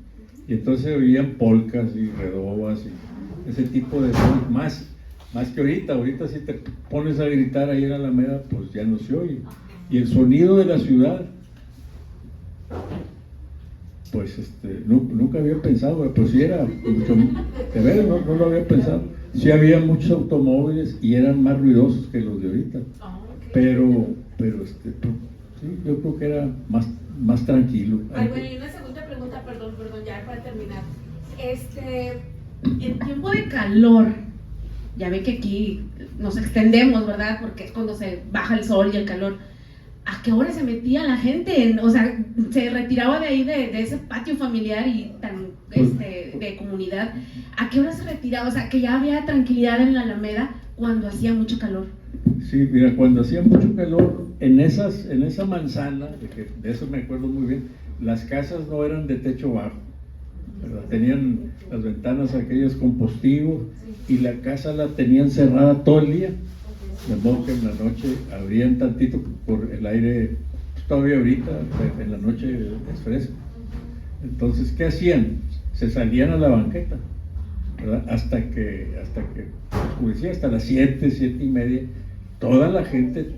Y entonces se oían polcas y redobas y ese tipo de cosas, más que ahorita. Ahorita si te pones a gritar ahí en la Alameda, pues ya no se oye. Y el sonido de la ciudad, pues nunca había pensado, pero sí era mucho, de veras no lo había pensado. Sí había muchos automóviles y eran más ruidosos que los de ahorita, pero sí, yo creo que era más tranquilo. Ay, bueno, y una segunda pregunta, perdón, ya para terminar. En tiempo de calor, ya ve que aquí nos extendemos, ¿verdad? Porque es cuando se baja el sol y el calor. ¿A qué hora se metía la gente? O sea, se retiraba de ahí, de ese patio familiar y tan de comunidad. ¿A qué hora se retiraba? O sea, que ya había tranquilidad en la Alameda cuando hacía mucho calor. Sí, mira, cuando hacía mucho calor, en esa manzana, de eso me acuerdo muy bien, las casas no eran de techo bajo, ¿verdad? Tenían las ventanas aquellas con postigos y la casa la tenían cerrada todo el día. De modo que en la noche abrían tantito por el aire, todavía ahorita en la noche es fresco. Entonces, ¿qué hacían? Se salían a la banqueta, ¿verdad? Hasta que oscurecía, hasta las 7:30, toda la gente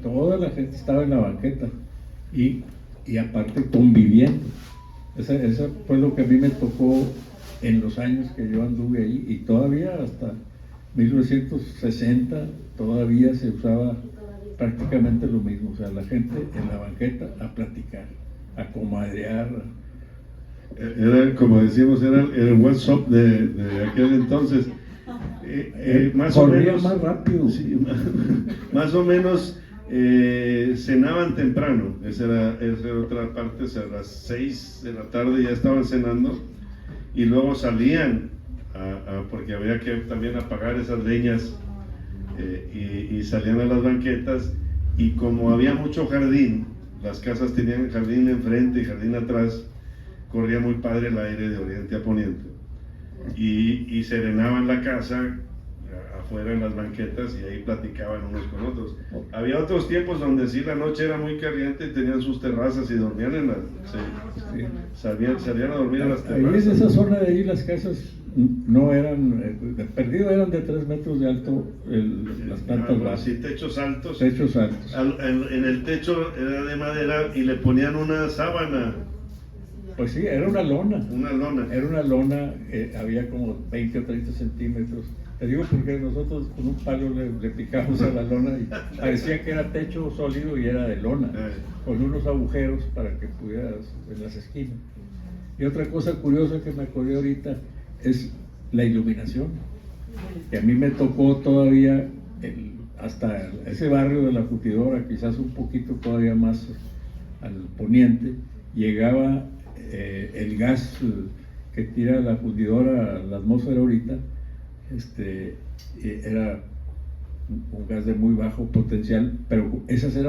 estaba en la banqueta y aparte conviviendo. Eso fue lo que a mí me tocó en los años que yo anduve ahí, y todavía hasta 1960 todavía se usaba prácticamente lo mismo. O sea, la gente en la banqueta a platicar, a comadrear. Era, como decíamos, era el WhatsApp de aquel entonces. Corría más rápido. Sí, más o menos cenaban temprano. Esa era otra parte. O sea, a las 6 de la tarde ya estaban cenando y luego salían porque había que también apagar esas leñas, y salían a las banquetas, y como había mucho jardín, las casas tenían jardín enfrente y jardín atrás, corría muy padre el aire de oriente a poniente, y serenaban la casa afuera en las banquetas y ahí platicaban unos con otros. Había otros tiempos donde sí la noche era muy caliente y tenían sus terrazas y dormían en las... salían a dormir en las terrazas. Ahí en esa zona de ahí las casas no eran, perdido eran de 3 metros de alto las plantas bajas. Sí, techos altos. Techos altos. En el techo era de madera y le ponían una sábana. Pues sí, era una lona. Una lona. Era una lona, había como 20 o 30 centímetros. Te digo porque nosotros con un palo le picamos a la lona y parecía que era techo sólido y era de lona, con unos agujeros para que pudieras en las esquinas. Y otra cosa curiosa que me acordé ahorita es la iluminación. Y a mí me tocó todavía hasta ese barrio de la Curtidora, quizás un poquito todavía más al poniente, llegaba el gas que tira la Fundidora a la atmósfera ahorita, era un gas de muy bajo potencial, pero esas eran